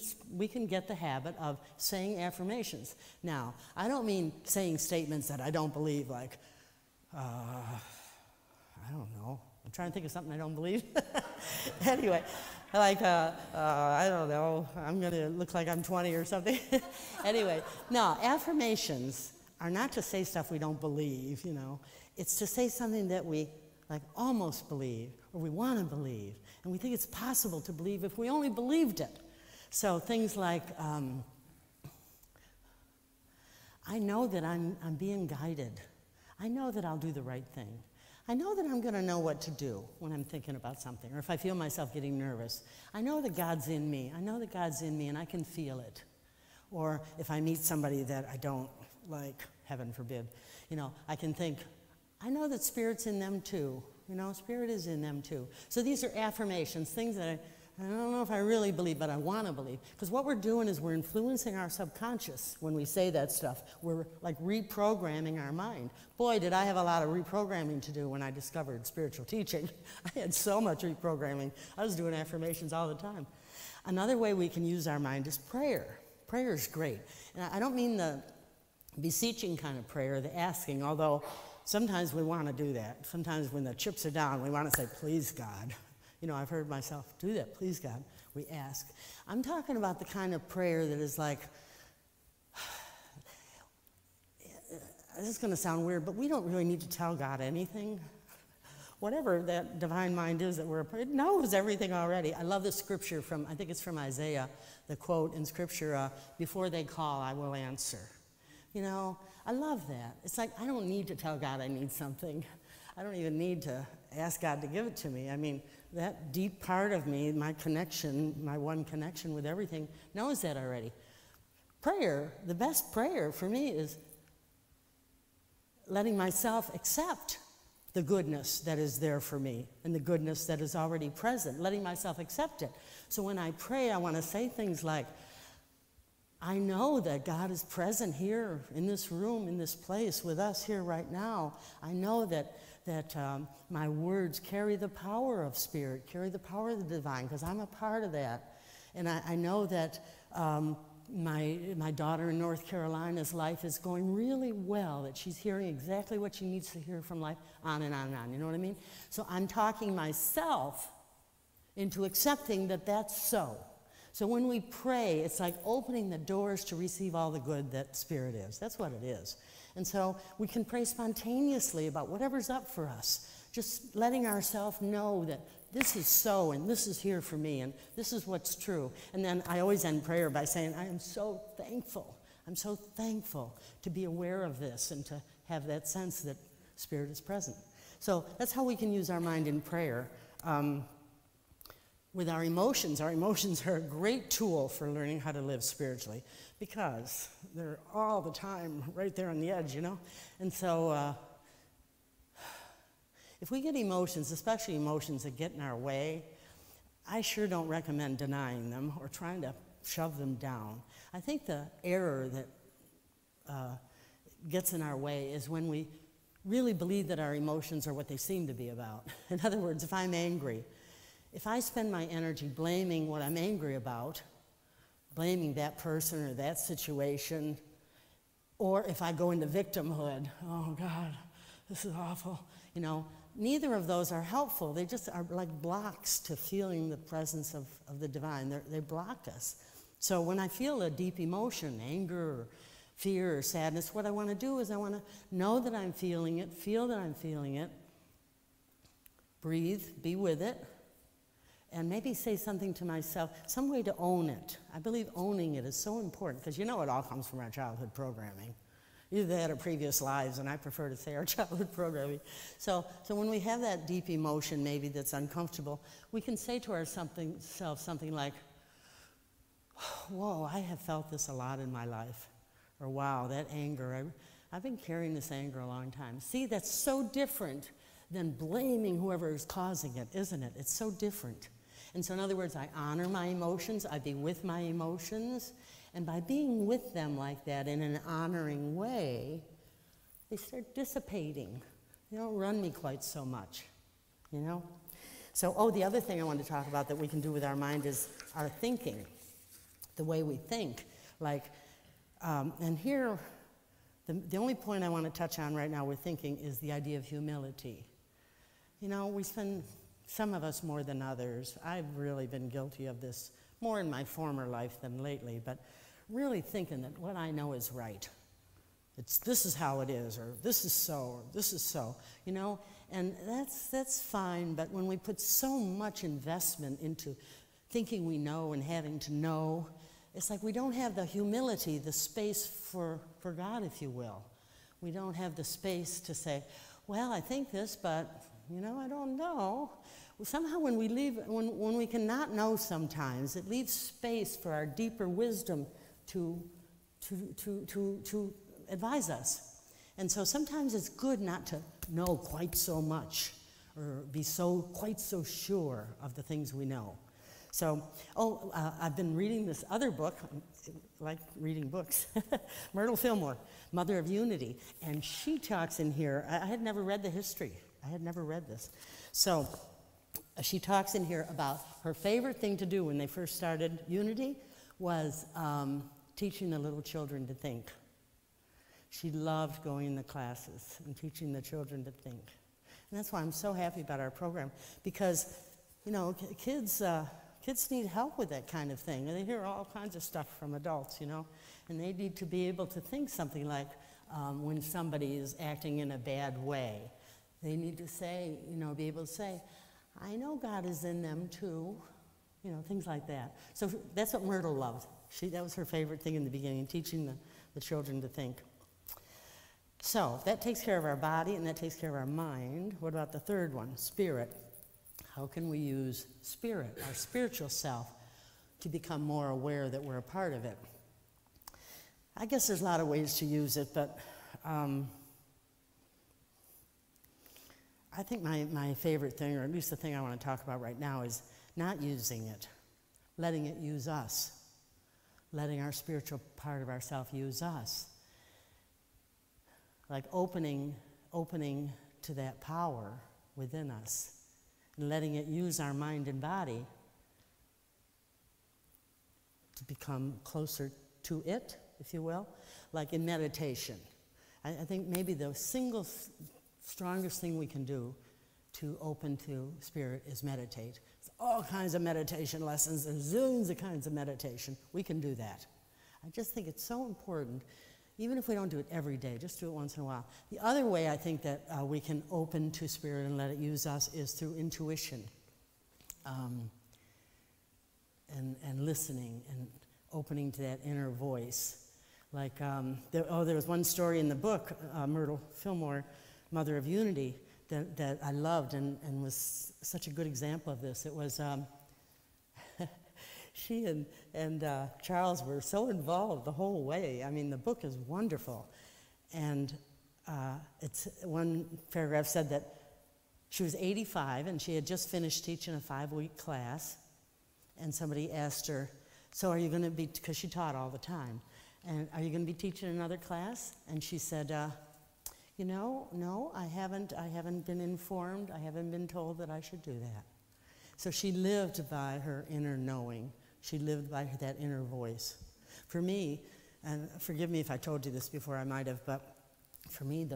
get the habit of saying affirmations. Now, I don't mean saying statements that I don't believe, like, I don't know. I'm trying to think of something I don't believe. Anyway, like, I don't know, I'm going to look like I'm 20 or something. Anyway, no, affirmations are not to say stuff we don't believe, you know. It's to say something that we, like, almost believe, or we want to believe, and we think it's possible to believe if we only believed it. So things like, I know that I'm being guided. I know that I'll do the right thing. I know that I'm going to know what to do when I'm thinking about something, or if I feel myself getting nervous. I know that God's in me. I know that God's in me, and I can feel it. Or if I meet somebody that I don't like, heaven forbid, you know, I can think, I know that Spirit's in them too. You know, Spirit is in them too. So these are affirmations, things that I don't know if I really believe, but I want to believe. Because what we're doing is we're influencing our subconscious when we say that stuff. We're like reprogramming our mind. Boy, did I have a lot of reprogramming to do when I discovered spiritual teaching. I had so much reprogramming. I was doing affirmations all the time. Another way we can use our mind is prayer. Prayer is great. And I don't mean the beseeching kind of prayer, the asking, although sometimes we want to do that. Sometimes when the chips are down, we want to say, please, God. You know, I've heard myself do that. Please, God, we ask. I'm talking about the kind of prayer that is like, this is going to sound weird, but we don't really need to tell God anything. Whatever that divine mind is that it knows everything already. I love the scripture from, I think it's from Isaiah, the quote in scripture, before they call, I will answer. You know, I love that. It's like, I don't need to tell God I need something. I don't even need to ask God to give it to me. I mean, that deep part of me, my connection, my one connection with everything, knows that already. Prayer, the best prayer for me is letting myself accept the goodness that is there for me and the goodness that is already present, letting myself accept it. So when I pray, I want to say things like, I know that God is present here in this room, in this place with us here right now. I know that my words carry the power of Spirit, carry the power of the divine, because I'm a part of that. And I know that my daughter in North Carolina's life is going really well, that she's hearing exactly what she needs to hear from life, on and on and on. You know what I mean? So I'm talking myself into accepting that that's so. So when we pray, it's like opening the doors to receive all the good that Spirit is. That's what it is. And so we can pray spontaneously about whatever's up for us, just letting ourselves know that this is so, and this is here for me, and this is what's true. And then I always end prayer by saying, I am so thankful. I'm so thankful to be aware of this and to have that sense that Spirit is present. So that's how we can use our mind in prayer. With our emotions are a great tool for learning how to live spiritually because they're all the time right there on the edge, you know? And so if we get emotions, especially emotions that get in our way, I sure don't recommend denying them or trying to shove them down. I think the error that gets in our way is when we really believe that our emotions are what they seem to be about. In other words, if I'm angry, if I spend my energy blaming what I'm angry about, blaming that person or that situation, or if I go into victimhood, oh God, this is awful, you know, neither of those are helpful. They just are like blocks to feeling the presence of the divine. They block us. So when I feel a deep emotion, anger or fear or sadness, what I want to do is I want to know that I'm feeling it, feel that I'm feeling it, breathe, be with it, and maybe say something to myself, some way to own it. I believe owning it is so important because you know it all comes from our childhood programming. Either that or previous lives, and I prefer to say our childhood programming. So when we have that deep emotion maybe that's uncomfortable, we can say to ourselves something like, whoa, I have felt this a lot in my life. Or wow, that anger, I've been carrying this anger a long time. See, that's so different than blaming whoever is causing it, isn't it? It's so different. And so in other words, I honor my emotions, I be with my emotions, and by being with them like that in an honoring way, they start dissipating. They don't run me quite so much, you know? So, the other thing I want to talk about that we can do with our mind is our thinking, the way we think. Like, and here, the only point I want to touch on right now with thinking is the idea of humility. You know, we spend, some of us more than others, I've really been guilty of this more in my former life than lately, but really thinking that what I know is right. This is how it is, or this is so, or this is so, you know? And that's fine, but when we put so much investment into thinking we know and having to know, it's like we don't have the humility, the space for God, if you will. We don't have the space to say, well, I think this, but, you know, I don't know. Somehow when we cannot know sometimes, it leaves space for our deeper wisdom to advise us. And so sometimes it's good not to know quite so much or be quite so sure of the things we know. So, I've been reading this other book, I like reading books, Myrtle Fillmore, Mother of Unity, and she talks in here, I had never read the history, I had never read this. So, she talks in here about her favorite thing to do when they first started Unity was teaching the little children to think. She loved going in the classes and teaching the children to think. And that's why I'm so happy about our program, because, you know, kids need help with that kind of thing. And they hear all kinds of stuff from adults, you know, and they need to be able to think something like when somebody is acting in a bad way. They need to say, you know, be able to say, I know God is in them too, you know, things like that. So that's what Myrtle loved. That was her favorite thing in the beginning, teaching the children to think. So that takes care of our body and that takes care of our mind. What about the third one, spirit? How can we use spirit, our spiritual self, to become more aware that we're a part of it? I guess there's a lot of ways to use it, but I think my favorite thing, or at least the thing I want to talk about right now, is not using it, letting it use us, letting our spiritual part of ourself use us. Like opening to that power within us, and letting it use our mind and body to become closer to it, if you will, like in meditation. I think maybe the single strongest thing we can do to open to spirit is meditate. There's all kinds of meditation lessons and zillions of kinds of meditation. We can do that. I just think it's so important, even if we don't do it every day, just do it once in a while. The other way I think that we can open to spirit and let it use us is through intuition and listening and opening to that inner voice. Like, there was one story in the book, Myrtle Fillmore, Mother of Unity, that I loved and was such a good example of this. It was she and Charles were so involved the whole way. I mean, the book is wonderful. And it's one paragraph said that she was 85 and she had just finished teaching a 5-week class. And somebody asked her, so are you going to be, because she taught all the time, and are you going to be teaching another class? And she said, you know, no, I haven't been informed. I haven't been told that I should do that. So she lived by her inner knowing. She lived by that inner voice. For me, and forgive me if I told you this before, I might have, but for me,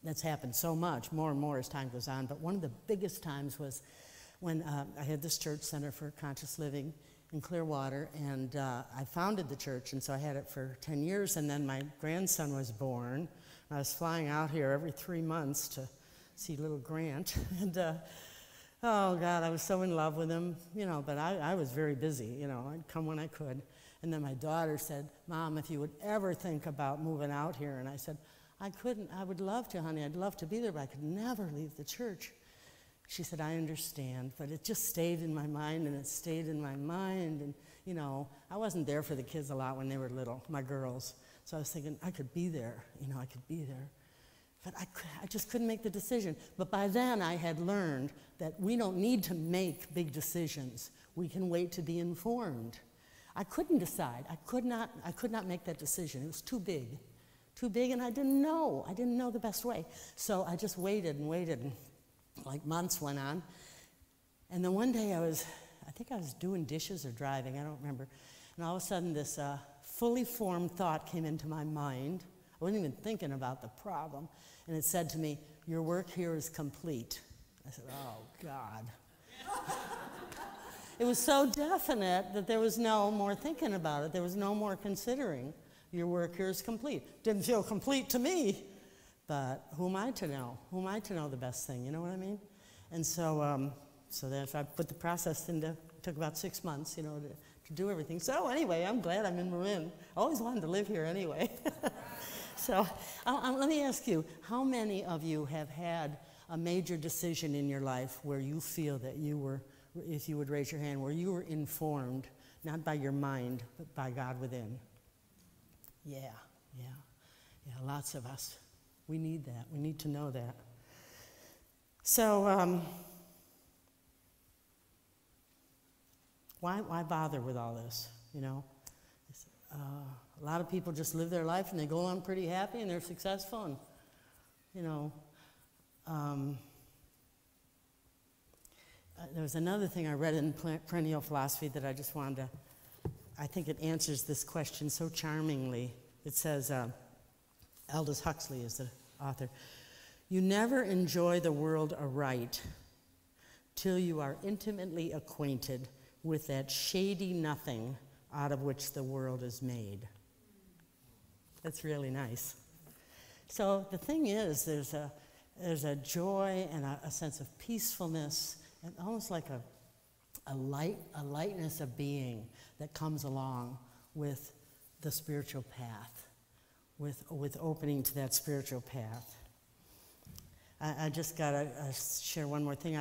that's happened so much, more and more as time goes on. But one of the biggest times was when I had this church, Center for Conscious Living, in Clearwater, and I founded the church, and so I had it for 10 years, and then my grandson was born. I was flying out here every 3 months to see little Grant, and oh God, I was so in love with him, you know, but I was very busy, you know, I'd come when I could. And then my daughter said, Mom, if you would ever think about moving out here, and I said, I couldn't, I would love to, honey, I'd love to be there, but I could never leave the church. She said, I understand, but it just stayed in my mind, and it stayed in my mind, and, you know, I wasn't there for the kids a lot when they were little, my girls, so I was thinking, I could be there, you know, I could be there. But I just couldn't make the decision. But by then, I had learned that we don't need to make big decisions. We can wait to be informed. I couldn't decide. I could not make that decision. It was too big, and I didn't know. I didn't know the best way. So I just waited and waited, and like months went on. And then one day I think I was doing dishes or driving, I don't remember. And all of a sudden this fully formed thought came into my mind. I wasn't even thinking about the problem. And it said to me, your work here is complete. I said, oh God. It was so definite that there was no more thinking about it. There was no more considering. Your work here is complete. Didn't feel complete to me. But who am I to know? Who am I to know the best thing? You know what I mean? And so, so then if I put the process into, it took about 6 months, you know, to do everything. So anyway, I'm glad I'm in Marin. I always wanted to live here anyway. So let me ask you, how many of you have had a major decision in your life where you feel that you were, if you would raise your hand, where you were informed, not by your mind, but by God within? Yeah, lots of us. We need that. We need to know that. So, why bother with all this, you know? A lot of people just live their life and they go on pretty happy and they're successful and, you know. There was another thing I read in Perennial Philosophy that I just wanted to, I think it answers this question so charmingly. It says, Aldous Huxley is the author, you never enjoy the world aright till you are intimately acquainted with that shady nothing out of which the world is made. That's really nice. So the thing is, there's a joy and a sense of peacefulness and almost like a lightness of being that comes along with the spiritual path, with opening to that spiritual path. I just got to share one more thing.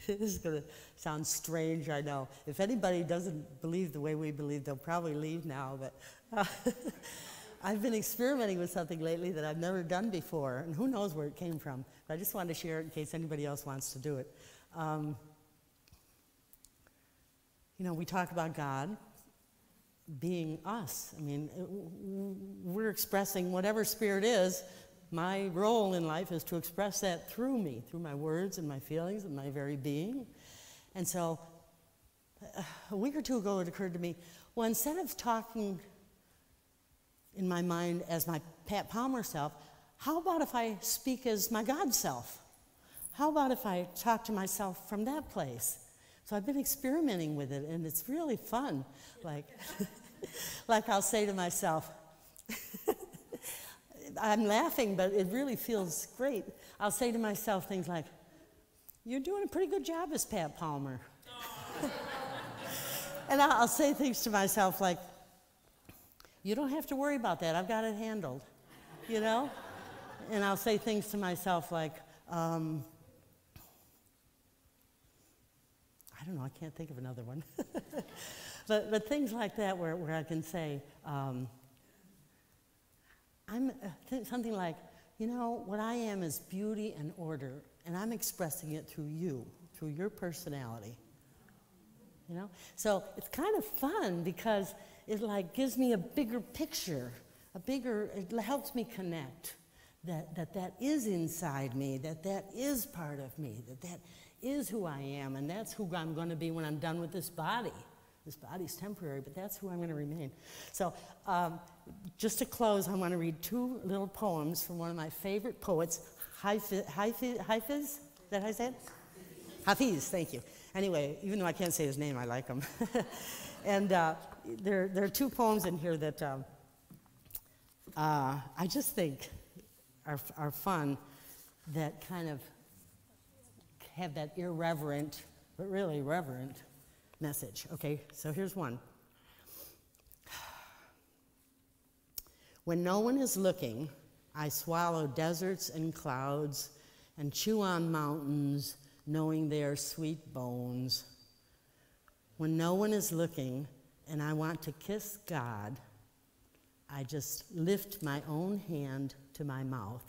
This is going to sound strange, I know. If anybody doesn't believe the way we believe, they'll probably leave now. But I've been experimenting with something lately that I've never done before, and who knows where it came from. But I just wanted to share it in case anybody else wants to do it. You know, we talk about God being us. I mean, we're expressing whatever spirit is. My role in life is to express that through me, through my words and my feelings and my very being. And so a week or two ago it occurred to me, well, instead of talking in my mind as my Pat Palmer self, how about if I speak as my God self? How about if I talk to myself from that place? So I've been experimenting with it, and it's really fun. Like I'll say to myself, I'm laughing, but it really feels great. I'll say to myself things like, you're doing a pretty good job as Pat Palmer. And I'll say things to myself like, you don't have to worry about that. I've got it handled, you know? And I'll say things to myself like, I don't know, I can't think of another one. but things like that where I can say, something like, you know, what I am is beauty and order, and I'm expressing it through you, through your personality. You know? So it's kind of fun because it like gives me a bigger picture it helps me connect that is inside me, that is part of me, that is who I am, and that's who I'm going to be when I'm done with this body. This body's temporary, but that's who I'm going to remain. So just to close, I want to read 2 little poems from one of my favorite poets, Hafiz, is that how I say it? Hafiz, thank you. Anyway, even though I can't say his name, I like him. And there are 2 poems in here that I just think are fun, that kind of have that irreverent, but really reverent message. Okay, so here's one. When no one is looking, I swallow deserts and clouds and chew on mountains, knowing they are sweet bones. When no one is looking and I want to kiss God, I just lift my own hand to my mouth.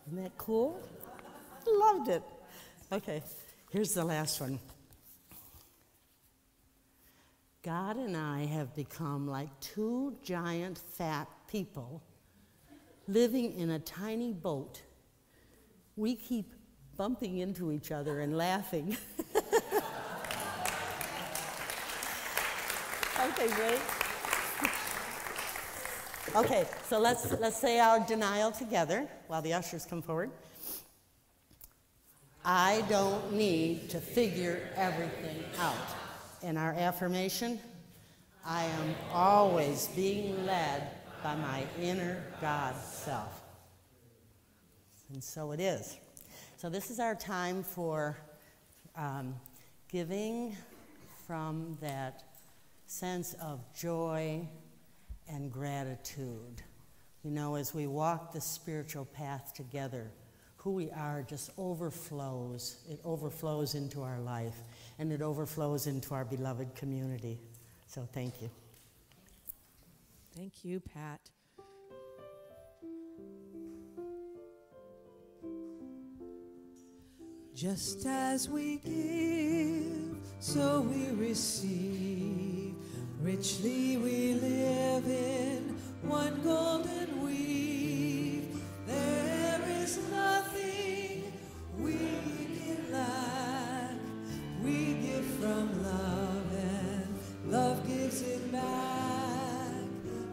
Isn't that cool? Loved it. Okay, here's the last one. God and I have become like 2 giant fat people living in a tiny boat. We keep bumping into each other and laughing. Okay, great. Okay, so let's say our denial together while the ushers come forward. I don't need to figure everything out. And our affirmation, I am always being led by my inner God self. And so it is. So this is our time for giving from that sense of joy and gratitude. You know, as we walk the spiritual path together, who we are just overflows. It overflows into our life, and it overflows into our beloved community. So thank you. Thank you, Pat. Just as we give, so we receive. Richly we live in one golden weave. There is nothing we can lack. We give from love, and love gives it back.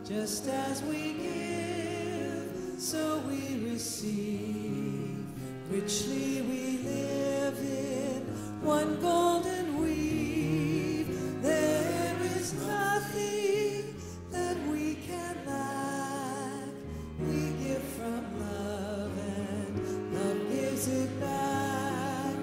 Just as we give, so we receive. Richly we live in one golden weave. There is nothing that we can lack. We give from love, and love gives it back.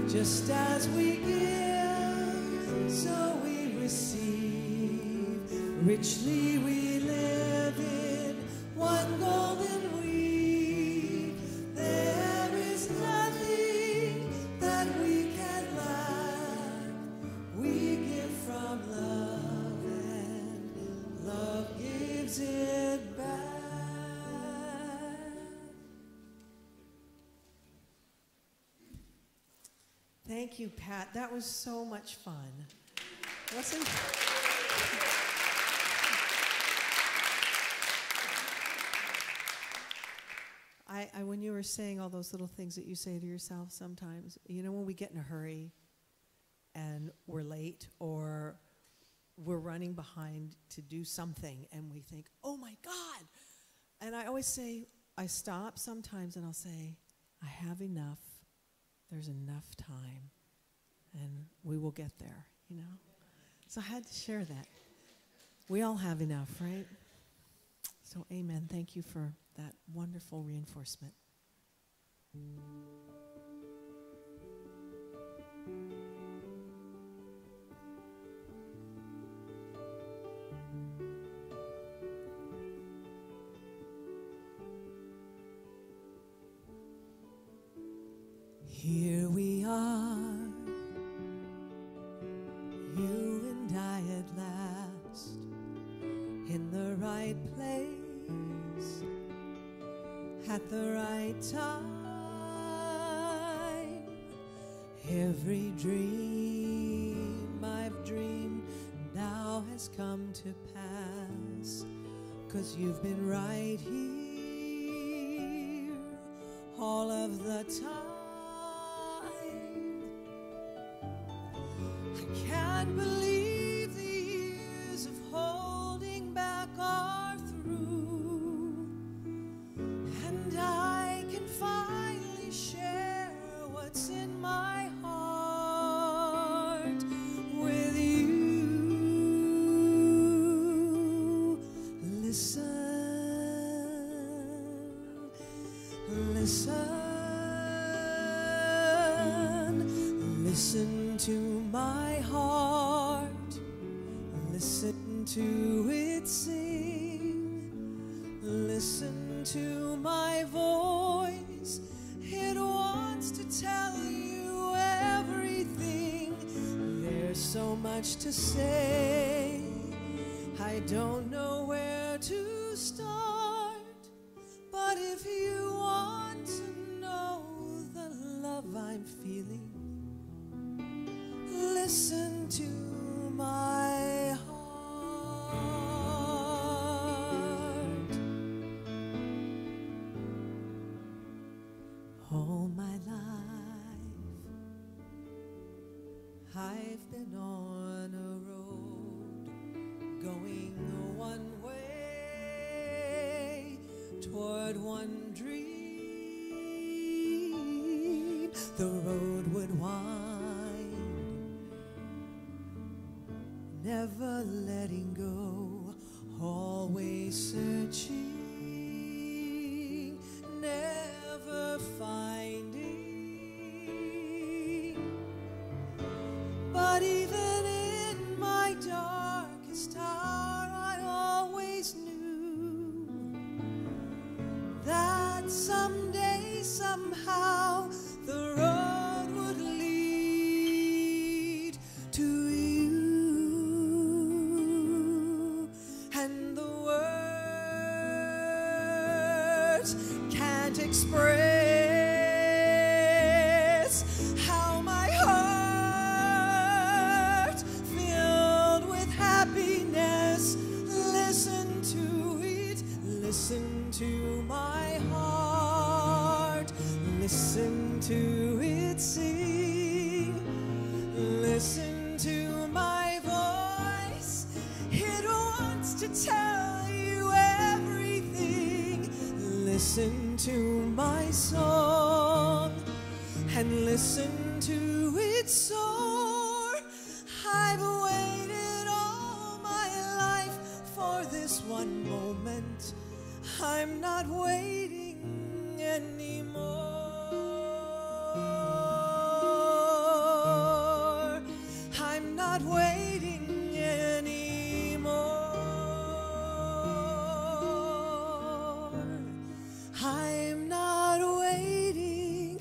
Just as we give, so we receive. Richly we live in one golden weave. There is nothing that we can lack. We give from love, and love gives it back. Thank you, Pat. That was so much fun. Listen. When you were saying all those little things that you say to yourself sometimes, you know, when we get in a hurry and we're late or we're running behind to do something and we think, oh my God. And I always say, I stop sometimes and I'll say, I have enough. There's enough time and we will get there, you know? So I had to share that. We all have enough, right? So amen. Thank you for that wonderful reinforcement. Here we are, you and I at last, in the right place, at the right time. Every dream I've dreamed now has come to pass. 'cause you've been right here all of the time. I can't believe the years of holding back are through, and I can finally share what's in my heart with you. Listen to my heart, listen to it sing, listen to my voice, it wants to tell you everything. There's so much to say, I don't know where to start, but if you want to know the love I'm feeling, listen to my heart. All my life I've been on a road going one way toward one dream. The road would wind, never letting go, always searching, never finding. But even in my darkest hour, I always knew that someday, somehow, the road would lead to you. And the words can't express how my heart filled with happiness. Listen to it, listen to my heart, listen to it sing, listen to my voice, it wants to tell you everything. Listen to my song and listen to it soar. I've waited all my life for this one moment. I'm not waiting anymore. I'm not waiting anymore. I'm not waiting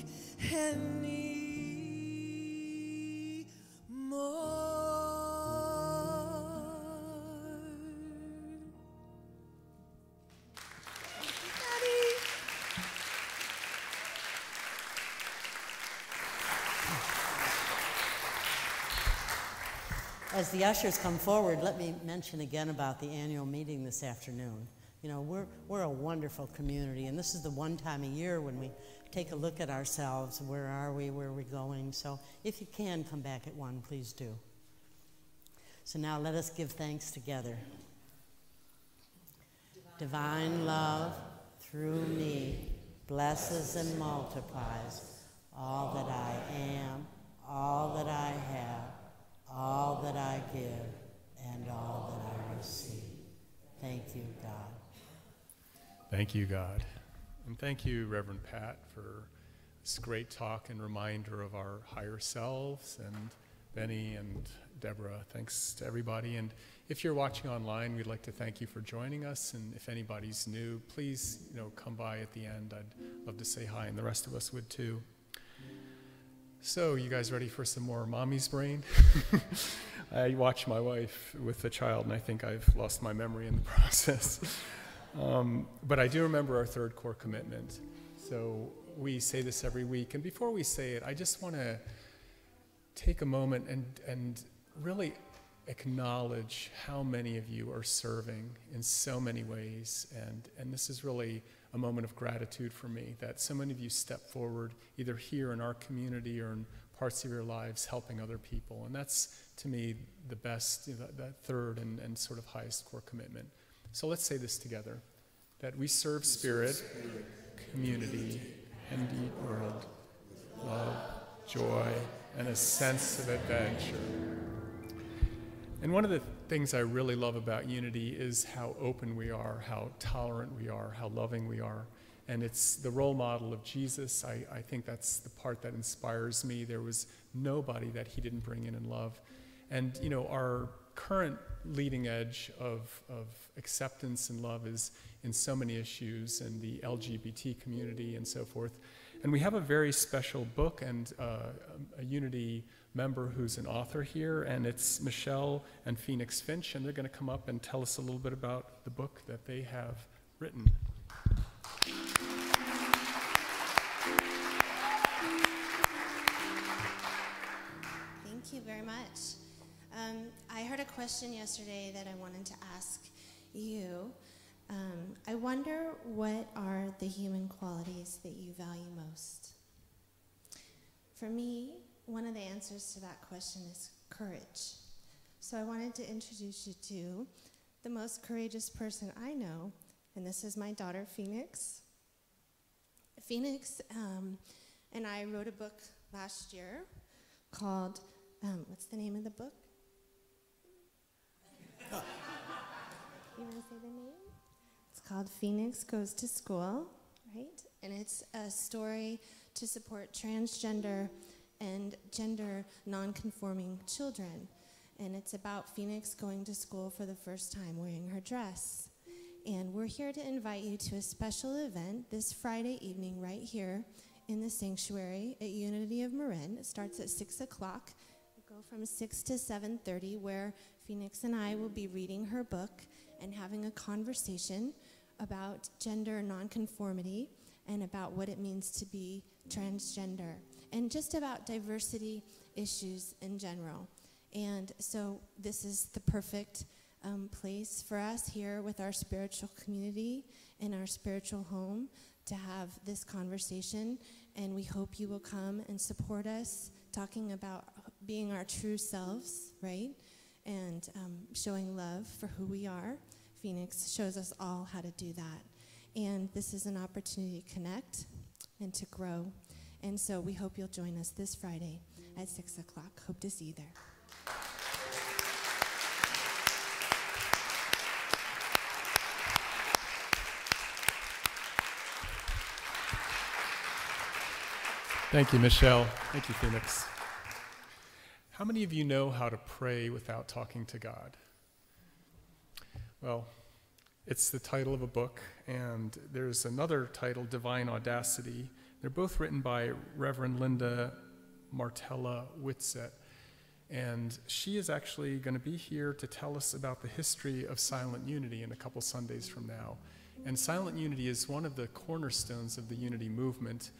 As the ushers come forward, let me mention again about the annual meeting this afternoon. You know, we're a wonderful community, and this is the one time a year when we take a look at ourselves. Where are we? Where are we going? So if you can come back at 1, please do. So now let us give thanks together. Divine love through me blesses and multiplies all that I am, all that I have, all that I give, and all that I receive. Thank you, God. Thank you, God. And thank you, Reverend Pat, for this great talk and reminder of our higher selves, and Benny and Deborah. Thanks to everybody. And if you're watching online, we'd like to thank you for joining us. And if anybody's new, please, come by at the end. I'd love to say hi, and the rest of us would too. So, you guys ready for some more mommy's brain? I watched my wife with the child, and I think I've lost my memory in the process. But I do remember our third core commitment. So we say this every week. And before we say it, I just want to take a moment and really acknowledge how many of you are serving in so many ways. And this is really a moment of gratitude for me that so many of you step forward, either here in our community or in parts of your lives, helping other people. And that's, to me, the best, that third and sort of highest core commitment. So let's say this together, that we serve Spirit, community, and deep world, love, joy, and a sense of adventure. And one of the things I really love about Unity is how open we are, how tolerant we are, how loving we are. And it's the role model of Jesus. I think that's the part that inspires me. There was nobody that he didn't bring in love. And, you know, our current leading edge of acceptance and love is in so many issues, and the LGBT community and so forth. And we have a very special book and a Unity member who's an author here, and it's Michelle and Phoenix Finch, and they're going to come up and tell us a little bit about the book that they have written. Thank you very much. I heard a question yesterday that I wanted to ask you. I wonder, what are the human qualities that you value most? For me, one of the answers to that question is courage. So I wanted to introduce you to the most courageous person I know, and this is my daughter, Phoenix. Phoenix and I wrote a book last year called, what's the name of the book? You want to say the name? It's called Phoenix Goes to School, right? And it's a story to support transgender and gender non-conforming children. And it's about Phoenix going to school for the first time wearing her dress. And we're here to invite you to a special event this Friday evening right here in the sanctuary at Unity of Marin. It starts at 6 o'clock. We'll go from 6 to 7:30, where Phoenix and I will be reading her book and having a conversation about gender nonconformity and about what it means to be transgender, and just about diversity issues in general. And so this is the perfect place for us here with our spiritual community and our spiritual home to have this conversation. And we hope you will come and support us, talking about being our true selves, right? And showing love for who we are. Phoenix shows us all how to do that. And this is an opportunity to connect and to grow. And so we hope you'll join us this Friday at 6 o'clock. Hope to see you there. Thank you, Michelle. Thank you, Phoenix. How many of you know how to pray without talking to God? Well, it's the title of a book, and there's another title, Divine Audacity. They're both written by Reverend Linda Martella Whitsett, and she is actually going to be here to tell us about the history of Silent Unity in a couple Sundays from now. And Silent Unity is one of the cornerstones of the Unity movement,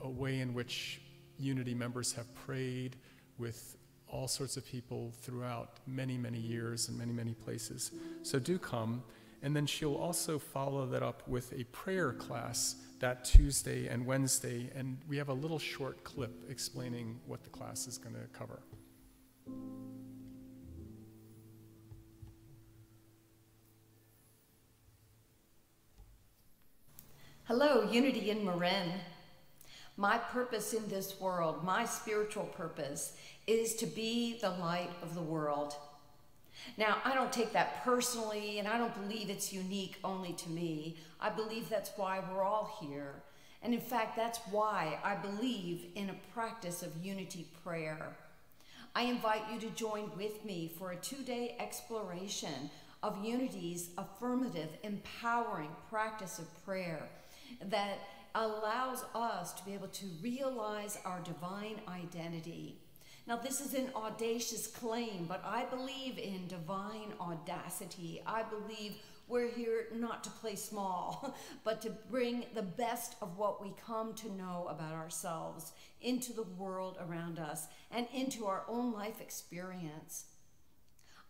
a way in which Unity members have prayed with all sorts of people throughout many, many years and many, many places. So do come. And then she'll also follow that up with a prayer class that Tuesday and Wednesday. And we have a little short clip explaining what the class is going to cover. Hello, Unity in Marin. My purpose in this world, my spiritual purpose, is to be the light of the world. Now, I don't take that personally, and I don't believe it's unique only to me. I believe that's why we're all here. And in fact, that's why I believe in a practice of unity prayer. I invite you to join with me for a 2-day exploration of Unity's affirmative, empowering practice of prayer that allows us to be able to realize our divine identity. Now, this is an audacious claim, but I believe in divine audacity. I believe we're here not to play small, but to bring the best of what we come to know about ourselves into the world around us and into our own life experience.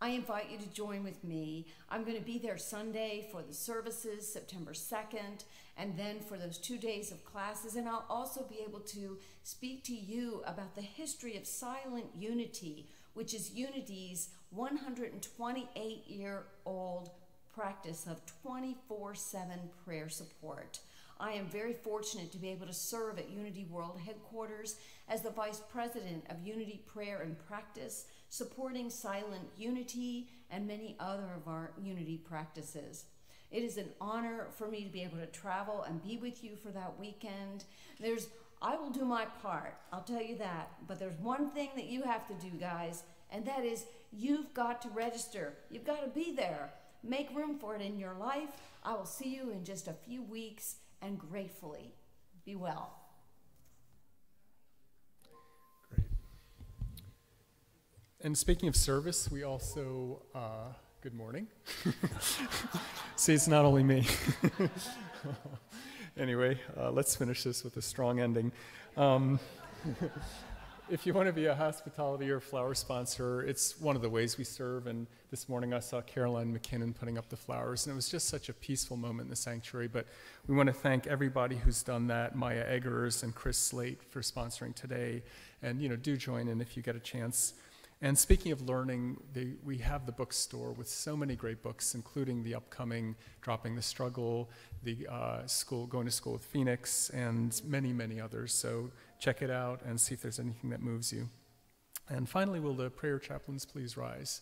I invite you to join with me. I'm going to be there Sunday for the services, September 2nd, and then for those 2 days of classes. And I'll also be able to speak to you about the history of silent unity, which is Unity's 128-year-old practice of 24/7 prayer support. I am very fortunate to be able to serve at Unity World Headquarters as the Vice President of Unity Prayer and Practice, supporting silent unity and many other of our unity practices. It is an honor for me to be able to travel and be with you for that weekend. I will do my part, I'll tell you that, but there's one thing that you have to do, guys, and that is you've got to register. You've got to be there. Make room for it in your life. I will see you in just a few weeks, and gratefully, be well. Great. And speaking of service, we also, good morning. See, it's not only me. Anyway, let's finish this with a strong ending. If you want to be a hospitality or flower sponsor, it's one of the ways we serve. And this morning I saw Caroline McKinnon putting up the flowers, and it was just such a peaceful moment in the sanctuary. But we want to thank everybody who's done that, Maya Eggers and Chris Slate for sponsoring today. And, do join in if you get a chance. And speaking of learning, we have the bookstore with so many great books, including the upcoming Dropping the Struggle, the Going to School with Phoenix, and many, many others. So check it out and see if there's anything that moves you. And finally, will the prayer chaplains please rise?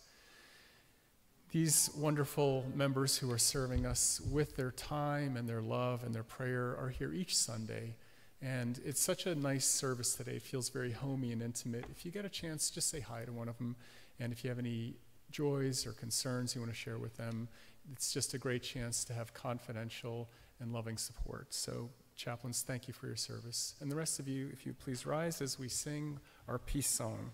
These wonderful members who are serving us with their time and their love and their prayer are here each Sunday. And it's such a nice service today. It feels very homey and intimate. If you get a chance, just say hi to one of them. And if you have any joys or concerns you want to share with them, it's just a great chance to have confidential and loving support. So, chaplains, thank you for your service. And the rest of you, if you please rise as we sing our peace song.